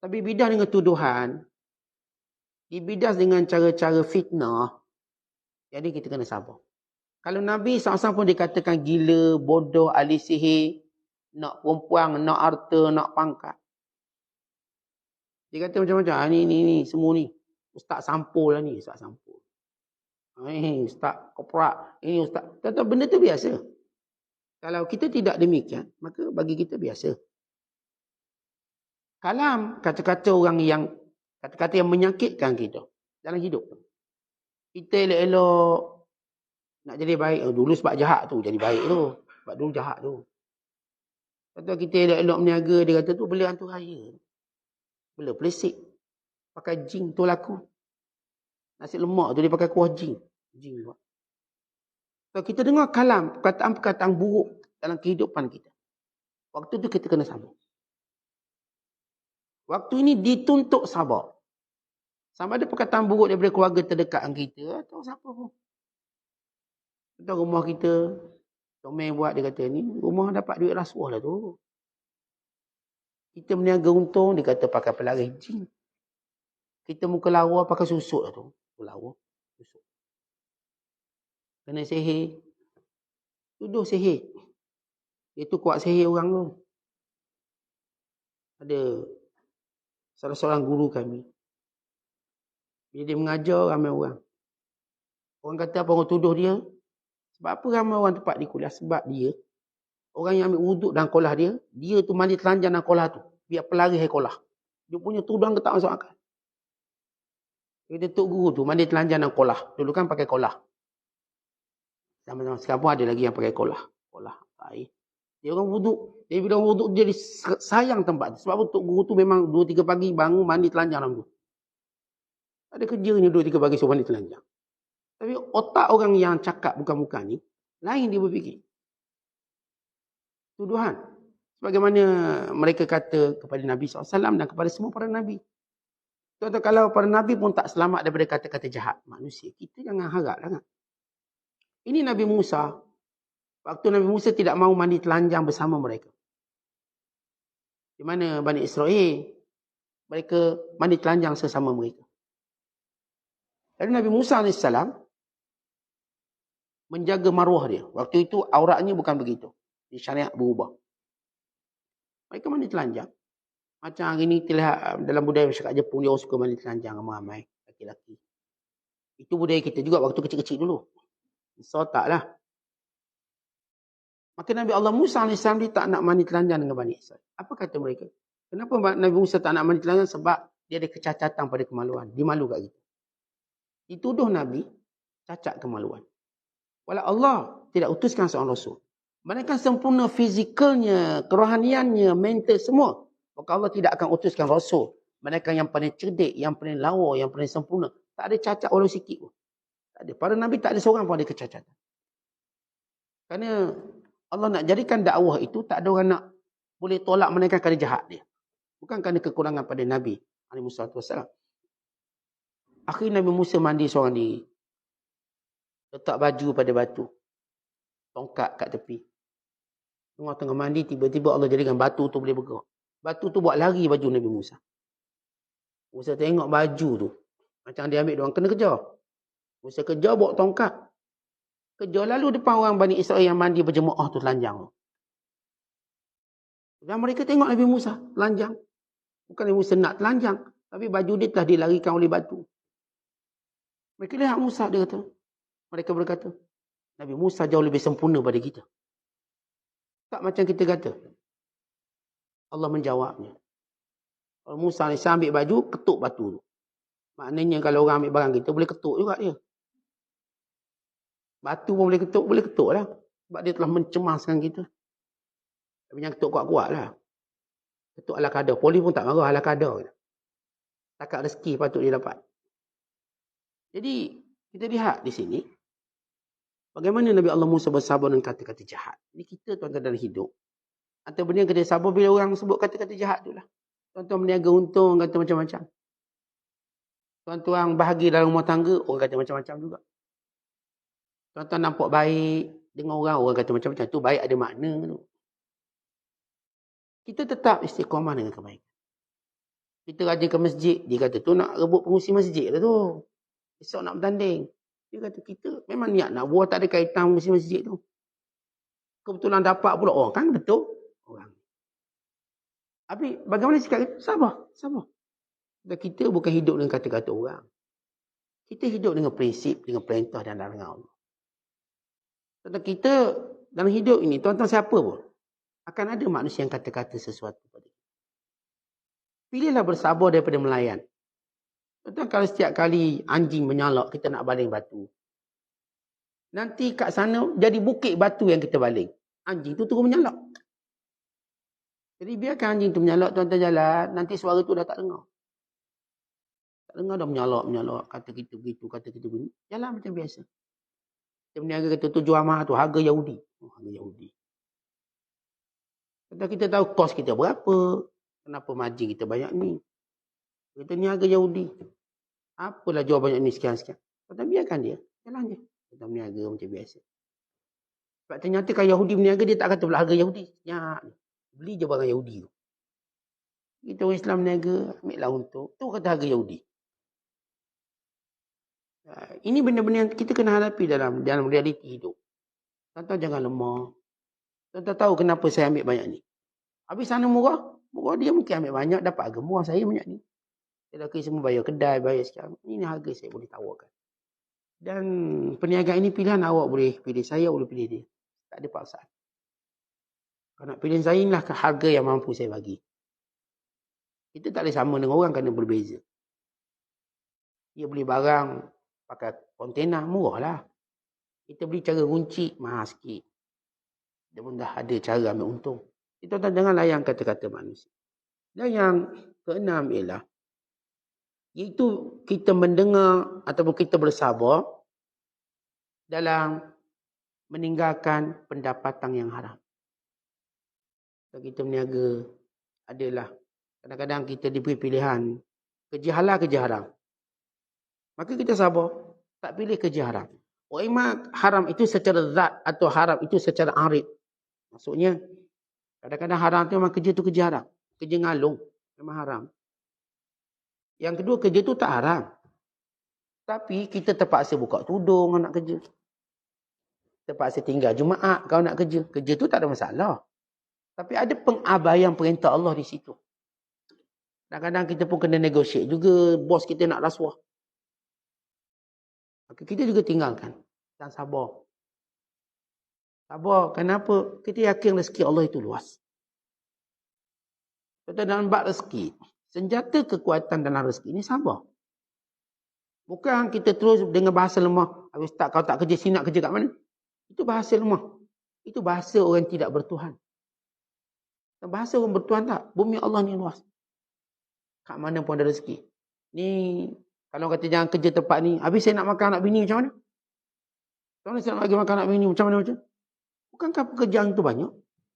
S1: Tapi bidas dengan tuduhan, dibidas dengan cara-cara fitnah, jadi kita kena sabar. Kalau Nabi SAW pun dikatakan gila, bodoh, ahli sihir, nak perempuan, nak harta, nak pangkat. Dia kata macam-macam, ni, semua ni. Ustaz sampul lah ni, ustaz sampul. Ustaz koprak, ini ustaz. Tentang benda tu biasa. Kalau kita tidak demikian, maka bagi kita biasa. Kalam, kata-kata orang yang, kata-kata yang menyakitkan kita dalam hidup tu. Kita elok-elok nak jadi baik. Dulu sebab jahat tu, jadi baik tu. Sebab dulu jahat tu. Kata kita elok-elok meniaga, dia kata tu bela hantu raya. Bela pelisik. Pakai jing tu laku. Nasi lemak tu dia pakai kuah jing. Jing buat. So, kita dengar kalam, perkataan-perkataan buruk dalam kehidupan kita. Waktu tu kita kena sabar. Waktu ini dituntut sabar. Sama ada perkataan buruk daripada keluarga terdekat kita atau siapa pun. Atau rumah kita, Tomei buat, dia kata ni, rumah dapat duit rasuah lah tu. Kita berniaga untung, dia kata pakai pelaris jin. Kita muka lawa pakai susuk lah tu. Lawa, susuk. Kena sihir. Tuduh sihir. Itu kuat sihir orang tu. Ada salah seorang guru kami. Bila dia mengajar ramai orang. Orang kata apa, orang tuduh dia. Sebab apa ramai orang tempat di kuliah? Sebab dia, orang yang ambil wuduk dalam kolah dia, dia tu mandi telanjang dalam kolah tu. Biar pelari hai kolah. Dia punya tudang ke tak masuk akal. Dia tok guru tu mandi telanjang dalam kolah. Dulu kan pakai kolah. Sama-sama sekarang pun ada lagi yang pakai kolah. Kolah air. Dia orang wuduk. Dia bila orang wuduk, dia jadi sayang tempat tu. Sebab apa tok guru tu memang 2-3 pagi bangun mandi telanjang dalam tu. Ada kerjanya 2-3 pagi suruh mandi telanjang. Tapi otak orang yang cakap bukan-bukan ni, lain dia berfikir. Tuduhan. Sebagaimana mereka kata kepada Nabi SAW dan kepada semua para Nabi. Tuan-tuan, kalau para Nabi pun tak selamat daripada kata-kata jahat manusia, kita jangan harap lah kan. Ini Nabi Musa. Waktu Nabi Musa tidak mahu mandi telanjang bersama mereka. Di mana Bani Israel, mereka mandi telanjang sesama mereka. Lalu Nabi Musa AS menjaga maruah dia. Waktu itu auratnya bukan begitu. Di syariat berubah. Mereka mandi telanjang. Macam hari ini terlihat dalam budaya masyarakat Jepun, dia orang suka mandi telanjang ramai-ramai. Laki-laki. Itu budaya kita juga waktu kecil-kecil dulu. So taklah. Maka Nabi Allah Musa AS dia tak nak mandi telanjang dengan Bani Israel. Apa kata mereka? Kenapa Nabi Musa tak nak mandi telanjang? Sebab dia ada kecacatan pada kemaluan. Dia malu kat kita. Dituduh Nabi cacat kemaluan. Walau Allah tidak utuskan seorang Rasul. Mereka sempurna fizikalnya, kerohaniannya, mental semua. Maka Allah tidak akan utuskan Rasul. Mereka yang paling cerdik, yang paling lawa, yang paling sempurna. Tak ada cacat walau sikit pun. Tak ada. Para Nabi tak ada seorang pun ada kecacatan. Kerana Allah nak jadikan dakwah itu, tak ada orang nak boleh tolak mereka kerana jahat dia. Bukan kerana kekurangan pada Nabi SAW. Akhirnya Nabi Musa mandi seorang diri. Letak baju pada batu. Tongkat kat tepi. Tengah-tengah mandi, tiba-tiba Allah jadikan batu tu boleh bergerak. Batu tu buat lari baju Nabi Musa. Musa tengok baju tu. Macam dia ambil diorang, kena kejar. Musa kejar, bawa tongkat. Kejar lalu depan orang Bani Israel yang mandi berjemaah tu telanjang. Dan mereka tengok Nabi Musa telanjang. Bukan Nabi Musa nak telanjang. Tapi baju dia telah dilarikan oleh batu. Mereka lihat Musa, dia kata. Mereka berkata, Nabi Musa jauh lebih sempurna pada kita. Tak macam kita kata. Allah menjawabnya. Kalau Musa ni saya ambil baju, ketuk batu tu. Maknanya kalau orang ambil barang kita, boleh ketuk juga dia. Batu pun boleh ketuk lah. Sebab dia telah mencemaskan kita. Tapi yang ketuk kuat-kuat lah. Ketuk ala kadar. Polis pun tak marah ala kadar. Takat rezeki patut dia dapat. Jadi, kita lihat di sini. Bagaimana Nabi Allah Musa bersabar dengan kata-kata jahat. Ini kita tuan-tuan dalam hidup. Atau benda yang kita sabar bila orang sebut kata-kata jahat tu lah. Tuan-tuan meniaga untung, kata macam-macam. Tuan-tuan bahagia dalam rumah tangga, orang kata macam-macam juga. Tuan-tuan nampak baik dengan orang kata macam-macam. Tu baik ada makna tu. Kita tetap istiqamah dengan kebaikan. Kita rajin ke masjid, dia kata tu nak rebut pengurusi masjid lah tu. Esok nak bertanding. Dia kata kita memang niat nak buat, tak ada kaitan pengurusi masjid tu. Kebetulan dapat pula, oh kan betul. Orang. Tapi bagaimana sikap kita? Sabar. Dan kita bukan hidup dengan kata-kata orang. Kita hidup dengan prinsip, dengan perintah dan larangan Allah. Tentang kita dalam hidup ini, tuan-tuan siapa pun, akan ada manusia yang kata-kata sesuatu pada kita. Pilihlah bersabar daripada melayan. Tuan-tuan kalau setiap kali anjing menyalak, kita nak baling batu. Nanti kat sana jadi bukit batu yang kita baling. Anjing tu terus menyalak. Jadi biarkan anjing tu menyalak, tuan-tuan jalan, nanti suara tu dah tak dengar. Tak dengar dah menyalak. Kata kita begitu, kata kita begini. Jalan macam biasa. Kita berniaga kata tu jual mahal tu, harga Yahudi. Oh, harga Yahudi. Kata kita tahu kos kita berapa. Kenapa margin kita banyak ni. Kita ni harga Yahudi. Apalah jual banyak ni sekian-sekian. Kata biarkan dia. Jalan je. Kita berniaga macam biasa. Sebab ternyata kalau Yahudi berniaga, dia tak kata pula harga Yahudi. Ya, beli je barang Yahudi tu. Kita orang Islam berniaga, ambil lah untuk. Tu kata harga Yahudi. Ini benda-benda yang kita kena hadapi dalam realiti hidup. Tuan-tuan jangan lemah. Tuan-tuan tahu kenapa saya ambil banyak ni. Habis sana murah. Murah dia mungkin ambil banyak, dapat harga murah. Saya banyak ni. Saya dah semua bayar kedai, bayar sekarang. Ini harga saya boleh tawarkan. Dan perniagaan ini pilihan awak boleh pilih. Saya boleh pilih dia. Tak ada paksaan. Kalau nak pilih saya, inilah harga yang mampu saya bagi. Kita tak boleh sama dengan orang kerana berbeza. Dia beli barang pakai kontena, murah lah. Kita beli cara runci, mahal sikit. Dia pun dah ada cara ambil untung. Tuan-tuan jangan layan kata-kata manusia. Dan yang keenam ialah, iaitu kita mendengar ataupun kita bersabar dalam meninggalkan pendapatan yang haram. Kalau kita berniaga, adalah kadang-kadang kita diberi pilihan kerja halal, kerja haram. Maka kita sabar, tak pilih kerja haram. Memang haram itu secara zat atau haram itu secara arid. Maksudnya, kadang-kadang haram itu memang kerja haram. Kerja ngalung, memang haram. Yang kedua, kerja itu tak haram. Tapi kita terpaksa buka tudung nak kerja. Terpaksa tinggal Jumaat kalau nak kerja. Kerja itu tak ada masalah. Tapi ada pengabaian perintah Allah di situ. Kadang-kadang kita pun kena negotiate juga. Bos kita nak rasuah. Maka kita juga tinggalkan. Dan sabar. Sabar. Kenapa? Kita yakin rezeki Allah itu luas. Kita dalam bab rezeki. Senjata kekuatan dalam rezeki ini sabar. Bukan kita terus dengan bahasa lemah. Habis tak, kau tak kerja sini, nak kerja kat mana? Itu bahasa lemah. Itu bahasa orang tidak bertuhan. Bahasa orang bertuhan tak? Bumi Allah ni luas. Kat mana pun ada rezeki. Ni, kalau kata jangan kerja tempat ni, habis saya nak makan anak bini macam mana? Macam mana saya nak bagi makan anak bini macam mana? Bukankah pekerjaan tu banyak?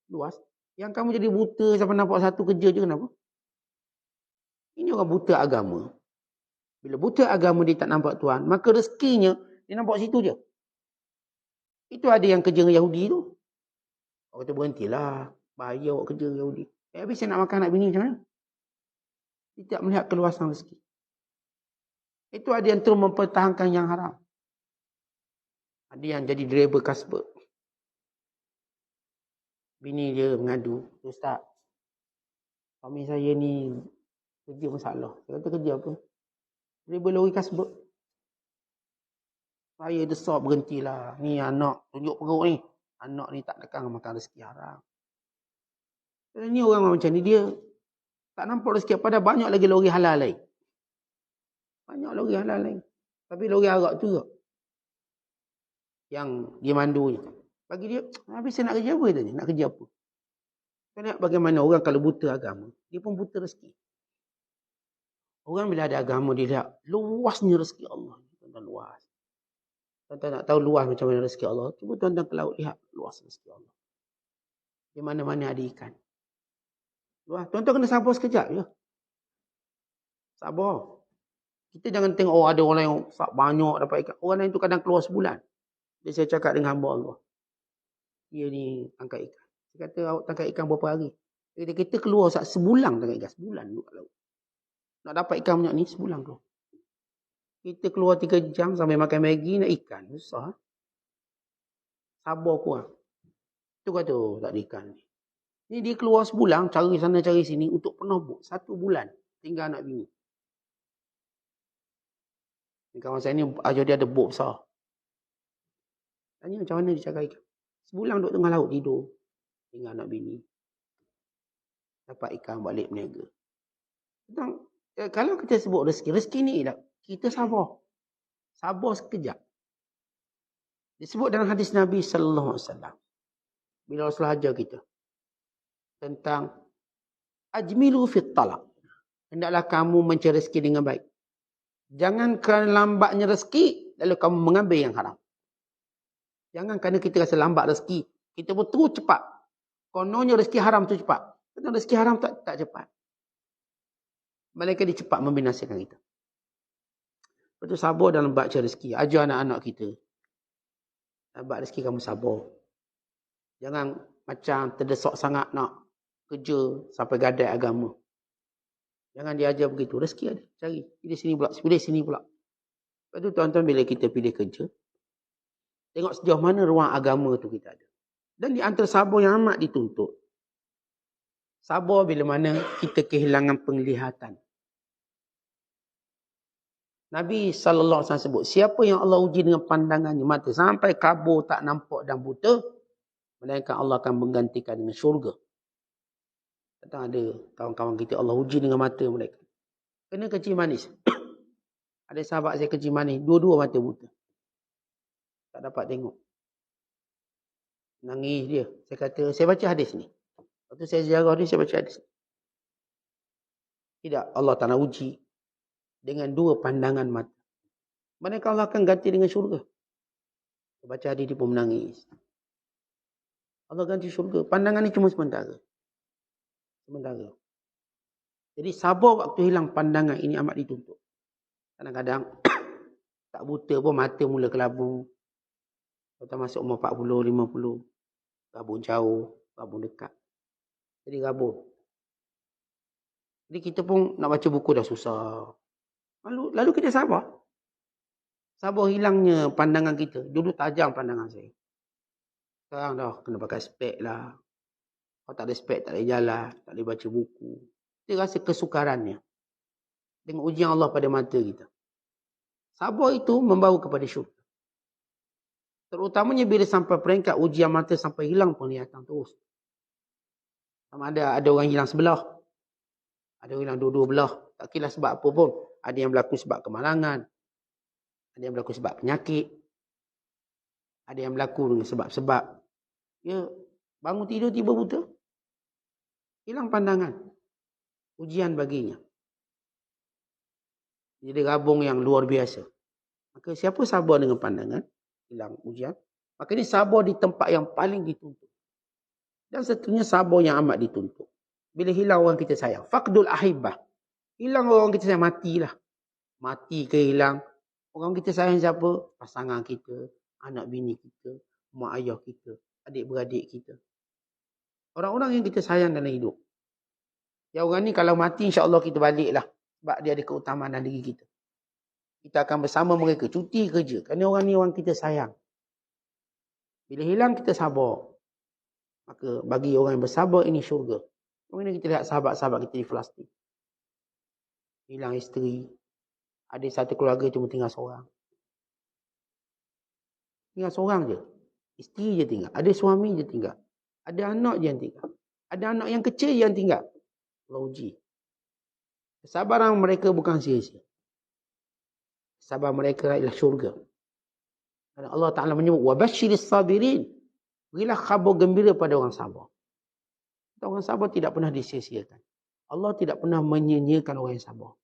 S1: Luas. Yang kamu jadi buta sampai nampak satu kerja je, kenapa? Ini orang buta agama. Bila buta agama dia tak nampak Tuhan, maka rezekinya dia nampak situ je. Itu ada yang kerja dengan Yahudi tu. Orang kata berhentilah. Bahaya awak kerja Yahudi. Habis saya nak makan anak bini macam mana? Dia tidak melihat keluasan rezeki. Itu ada yang terus mempertahankan yang haram. Ada yang jadi driver kasbah. Bini dia mengadu, Ustaz, suami saya ni kerja masalah. Saya kata kerja apa? Driver lori kasbah. Saya desak berhentilah. Ni anak tunjuk perut ni. Anak ni tak nakang makan rezeki haram. Dan ni orang macam ni dia tak nampak rezeki apa dah, banyak lagi lori halal lain. Banyak lori halal lain. Tapi lori arak tu juga yang dia mandunya. Bagi dia, habis saya nak kerja apa tadi? Nak kerja apa? Kau lihat bagaimana orang kalau buta agama, dia pun buta rezeki. Orang bila ada agama, dia lihat luasnya rezeki Allah. Tuan-tuan, luas. Tuan-tuan nak tahu luas macam mana rezeki Allah, cuba tuan-tuan ke laut lihat luas rezeki Allah. Di mana-mana ada ikan. Luas. Tuan-tuan kena sabar sekejap je. Sabar. Kita jangan tengok ada orang lain yang banyak dapat ikan. Orang lain tu kadang keluar sebulan. Jadi saya cakap dengan hamba Allah. Dia ni tangkap ikan. Saya kata, awak tangkap ikan berapa hari? Kita keluar sebulan tangkap ikan. Sebulan duduk kat laut. Nak dapat ikan banyak ni, sebulan keluar. Kita keluar 3 jam sampai makan Maggi nak ikan. Susah. Sabar kurang. Tu kata, tak ada ikan ni. Ni dia keluar sebulan, cari sana cari sini untuk penuh bot. 1 bulan. Tinggal anak bini. Kawan saya ni ajar dia ada bot besar. Tanya macam mana dia cakap ikan. Sebulan duduk tengah laut tidur. Tinggal anak bini. Dapat ikan balik berniaga. Kalau kita sebut rezeki ni tak, kita sabar. Sabar sekejap. Disebut dalam hadis Nabi sallallahu alaihi wasallam. Bila Rasulullah ajar kita tentang ajmilu fit talaq. Hendaklah kamu mencari rezeki dengan baik. Jangan kerana lambatnya rezeki lalu kamu mengambil yang haram. Jangan kerana kita rasa lambat rezeki, kita pun terus cepat. Kononnya rezeki haram tu cepat. Kerana rezeki haram tak cepat. Malaikat dia cepat membinasakan kita. Lepas tu sabar dalam bab cari rezeki. Ajar anak-anak kita. Dalam bab rezeki kamu sabar. Jangan macam terdesak sangat nak kerja sampai gadai agama. Jangan diajar begitu. Rezeki ada. Cari. Pilih sini pula. Pilih sini pula. Lepas tu tuan-tuan bila kita pilih kerja, tengok sejauh mana ruang agama tu kita ada. Dan di antara sabar yang amat dituntut. Sabar bila mana kita kehilangan penglihatan. Nabi SAW sebut, siapa yang Allah uji dengan pandangannya mata sampai kabur tak nampak dan buta, melainkan Allah akan menggantikan dengan syurga. Kadang ada kawan-kawan kita Allah uji dengan mata mereka. Kena kecil manis. Ada sahabat saya kecil manis, dua-dua mata buta. Tak dapat tengok. Nangis dia. Saya kata, saya baca hadis ni. Waktu saya ziarah dia, saya baca hadis ni. Tidak, Allah tak nak uji dengan 2 pandangan mata. Manakah Allah akan ganti dengan syurga. Saya baca hadis dia pun menangis. Allah ganti syurga. Pandangan ni cuma sementara. Sementara. Jadi sabar waktu hilang pandangan ini amat dituntut. Kadang-kadang tak buta pun mata mula kelabung. Kita masuk umur 40, 50. Gabung jauh, gabung dekat. Jadi gabung. Jadi kita pun nak baca buku dah susah. Lalu kita sabar. Sabar hilangnya pandangan kita. Dulu tajam pandangan saya. Sekarang dah kena pakai spek lah. Kalau tak ada spek, tak boleh jalan. Tak boleh baca buku. Kita rasa kesukarannya. Dengan ujian Allah pada mata kita. Sabar itu membawa kepada syurga. Terutamanya bila sampai peringkat ujian mata sampai hilang penglihatan terus. Sama ada orang hilang sebelah. Ada orang hilang dua-dua belah. Tak kira sebab apa pun. Ada yang berlaku sebab kemalangan. Ada yang berlaku sebab penyakit. Ada yang berlaku dengan sebab-sebab. Ya, bangun tidur tiba buta. Hilang pandangan. Ujian baginya. Jadi gabung yang luar biasa. Maka siapa sabar dengan pandangan, hilang ujian, maka ini sabar di tempat yang paling dituntut. Dan seterusnya sabar yang amat dituntut. Bila hilang orang kita sayang. Faqdul ahibbah. Hilang orang kita sayang, matilah. Mati ke hilang. Orang kita sayang siapa? Pasangan kita, anak bini kita, mak ayah kita, adik-beradik kita. Orang-orang yang kita sayang dalam hidup. Ya orang ni kalau mati insya-Allah kita baliklah. Sebab dia ada keutamaan dalam diri kita. Kita akan bersama mereka, cuti kerja. Kerana orang ni orang kita sayang. Bila hilang kita sabar. Maka bagi orang yang bersabar ini syurga. Mungkin kita lihat sahabat-sahabat kita di Palestin. Hilang isteri. Ada satu keluarga cuma tinggal seorang. Tinggal seorang je. Isteri je tinggal. Ada suami je tinggal. Ada anak je yang tinggal. Ada anak yang kecil yang tinggal. Allah uji. Kesabaran mereka bukan sia-sia. Sabar mereka adalah syurga. Dan Allah Ta'ala menyebut, وَبَشِّرِ الصَّابِرِينَ. Berilah khabar gembira pada orang sabar. Orang sabar tidak pernah disia-siakan. Allah tidak pernah menyia-nyiakan orang yang sabar.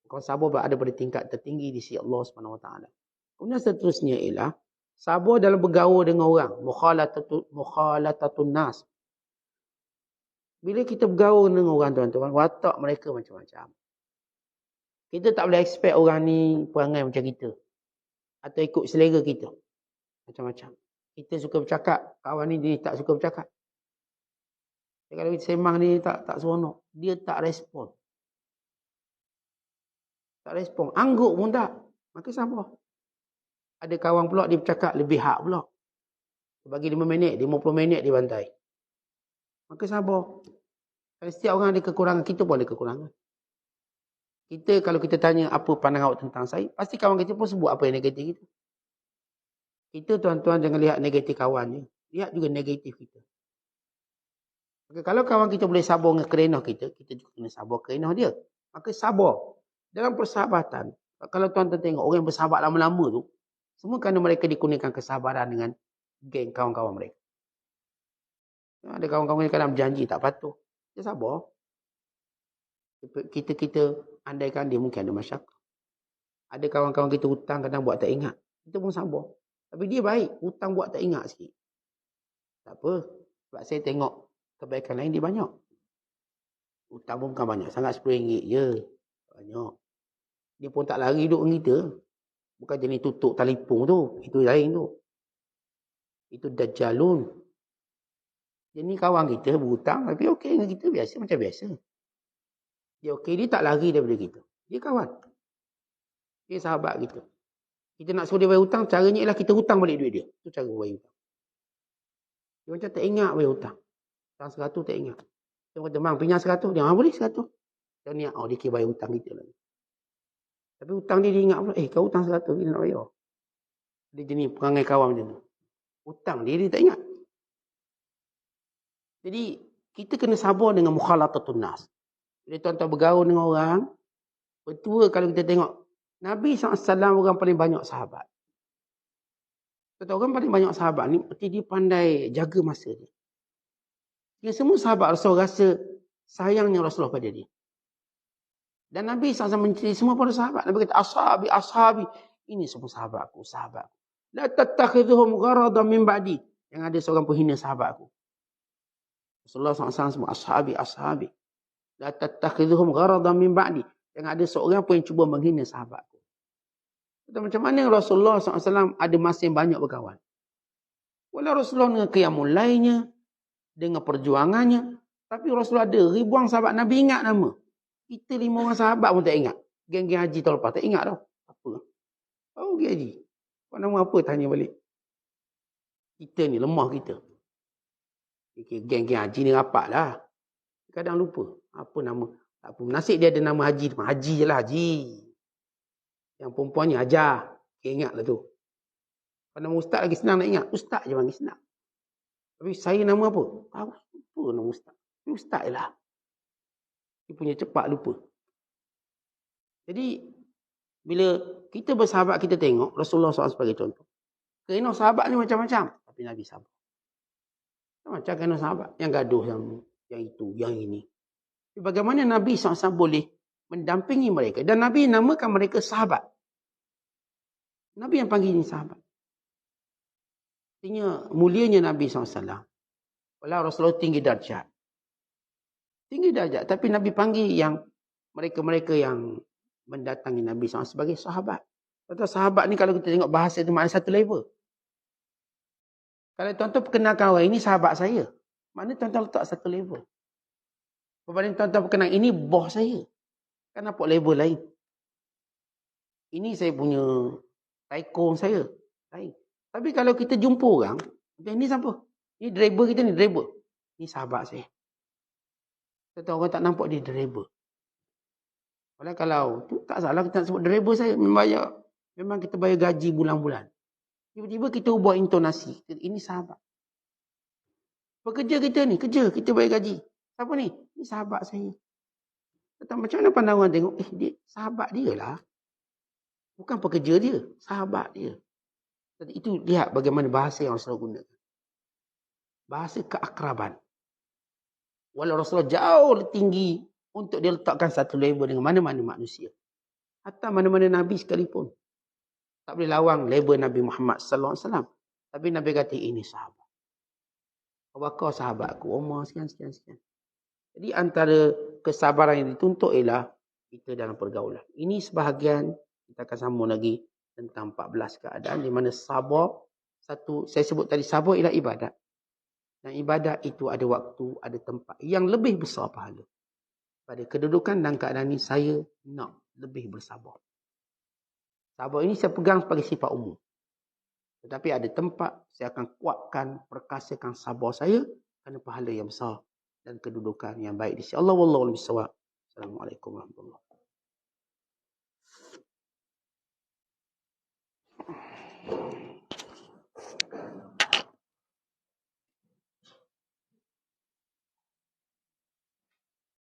S1: Orang sabar berada pada tingkat tertinggi di sisi Allah Subhanahu Wa Taala. Kemudian seterusnya ialah sabar dalam bergaul dengan orang. Mukhalatatun nas. Bila kita bergaul dengan orang tuan-tuan, watak mereka macam-macam. Kita tak boleh expect orang ni perangai macam kita. Atau ikut selera kita. Macam-macam. Kita suka bercakap, kawan ni dia tak suka bercakap. Kalau kita sembang ni tak seronok, dia tak respon. Tak respon, angguk pun tak. Maka sabar. Ada kawan pula dia bercakap lebih hak pula. Bagi 5 minit, 50 minit dia bantai. Maka sabar. Kalau setiap orang ada kekurangan, kita pun ada kekurangan. Kita kalau kita tanya apa pandangan awak tentang saya, pasti kawan kita pun sebut apa yang negatif kita. Kita tuan-tuan jangan lihat negatif kawan ni. Lihat juga negatif kita. Maka kalau kawan kita boleh sabar dengan kerenah kita juga kena sabar kerenah dia. Maka sabar. Dalam persahabatan, kalau tuan-tuan tengok orang yang bersahabat lama-lama tu, semua kerana mereka dikurniakan kesabaran dengan geng kawan-kawan mereka. Ada kawan-kawan yang kadang berjanji tak patuh. Dia sabar. Kita andaikan dia mungkin ada masyarakat. Ada kawan-kawan kita hutang kadang buat tak ingat. Kita pun sabar. Tapi dia baik. Hutang buat tak ingat sikit. Tak apa. Sebab saya tengok kebaikan lain dia banyak. Hutang pun bukan banyak. Sangat RM10 je. Banyak. Dia pun tak lari duduk dengan kita. Bukan jenis tutup telefon tu. Itu lain tu. Itu dajjalun. Jadi kawan kita berhutang. Tapi okey dengan kita biasa. Macam biasa. Dia okey. Dia tak lari daripada kita. Dia kawan. Dia sahabat kita. Kita nak suruh dia bayar hutang, caranya ialah kita hutang balik duit dia. Itu cara bayar hutang. Dia macam tak ingat bayar hutang. Hutang 100 tak ingat. Dia kata, bang, pinjam 100. Dia, boleh 100. Dia ni, dia kira bayar hutang kita lagi. Tapi hutang dia ingat pula, kau hutang 100, kita nak bayar. Dia jenis perangai kawan macam tu. Hutang dia tak ingat. Jadi, kita kena sabar dengan mukhalatatun nas. Bila tuan-tuan bergaul dengan orang, betul kalau kita tengok, Nabi SAW orang paling banyak sahabat. Orang paling banyak sahabat ni, berarti dia pandai jaga masa dia. Yang semua sahabat Rasul rasa sayangnya Rasulullah pada dia. Dan Nabi SAW menceritakan semua pada sahabat. Nabi kata, ashabi. Ini semua sahabatku. La tattakhidhuhum gharadan min ba'di. Yang ada seorang penghina sahabatku. Rasulullah SAW semua, ashabi. La tattakhidhuhum gharadan min ba'di. Yang ada seorang pun yang cuba menghina sahabatku. Macam mana Rasulullah SAW ada masa yang banyak berkawan. Walau Rasulullah dengan qiyamul lailnya, dengan perjuangannya. Tapi Rasulullah ada ribuan sahabat. Nabi ingat nama. Kita 5 orang sahabat pun tak ingat. Geng-geng haji tahun lepas tak ingat tau. Apa? Oh, geng haji. Kau nama apa? Tanya balik. Kita ni lemah kita. Geng-geng haji ni rapat lah. Kadang lupa. Apa nama? Tak apa. Nasib dia ada nama haji. Haji je lah, haji. Yang perempuannya Hajar. Ingat lah tu. Kalau nama ustaz lagi senang nak ingat. Ustaz je panggil senang. Tapi saya nama apa? Tahu. Apa nama ustaz? Ustaz je lah. Dia punya cepat lupa. Jadi, bila kita bersahabat, kita tengok Rasulullah SAW sebagai contoh. Kerana sahabat ni macam-macam. Tapi Nabi sabar. Macam kerana sahabat. Yang gaduh, yang itu, yang ini. Bagaimana Nabi SAW boleh mendampingi mereka. Dan Nabi namakan mereka sahabat. Nabi yang panggil ini sahabat. Artinya mulianya Nabi SAW. Walau Rasulullah tinggi darjat. Tinggi darjat. Tapi Nabi panggil yang mereka-mereka yang mendatangi Nabi SAW sebagai sahabat. Atau sahabat ni kalau kita tengok bahasa itu maknanya satu level. Kalau tuan-tuan perkenalkan orang ini sahabat saya. Mana tuan-tuan letak satu label. Berbanding tuan-tuan berkenal, ini bos saya. Kan nampak label lain. Ini saya punya taikong saya. Lain. Tapi kalau kita jumpa orang, ini siapa? Ini driver kita ni, driver. Ini sahabat saya. Tuan-tuan orang tak nampak dia driver. Padahal kalau tu tak salah kita nak sebut driver saya. Memang kita bayar gaji bulan-bulan. Tiba-tiba kita ubah intonasi. Ini sahabat. Pekerja kita ni, kerja, kita bayar gaji. Siapa ni? Ini sahabat saya. Macam mana pandangan tengok, dia sahabat dia lah. Bukan pekerja dia, sahabat dia. Jadi itu lihat bagaimana bahasa yang Rasulullah gunakan. Bahasa keakraban. Walau Rasulullah jauh tinggi untuk dia letakkan satu label dengan mana-mana manusia. Hatta mana-mana Nabi sekalipun. Tak boleh lawang label Nabi Muhammad sallallahu alaihi wasallam. Tapi Nabi kata ini sahabat. Abu Bakar sahabat aku, Umar sekian. Jadi antara kesabaran yang dituntut ialah kita dalam pergaulan. Ini sebahagian, kita akan sambung lagi tentang 14 keadaan di mana sabar, saya sebut tadi sabar ialah ibadat. Dan ibadat itu ada waktu, ada tempat yang lebih besar pahala. Pada kedudukan dan keadaan ini saya nak lebih bersabar. Sabar ini saya pegang sebagai sifat umum. Tetapi ada tempat saya akan kuatkan, perkasakan sabar saya kerana pahala yang besar dan kedudukan yang baik di sisi Allah. Wallahu a'lam bishawab. Assalamualaikum warahmatullahi wabarakatuh.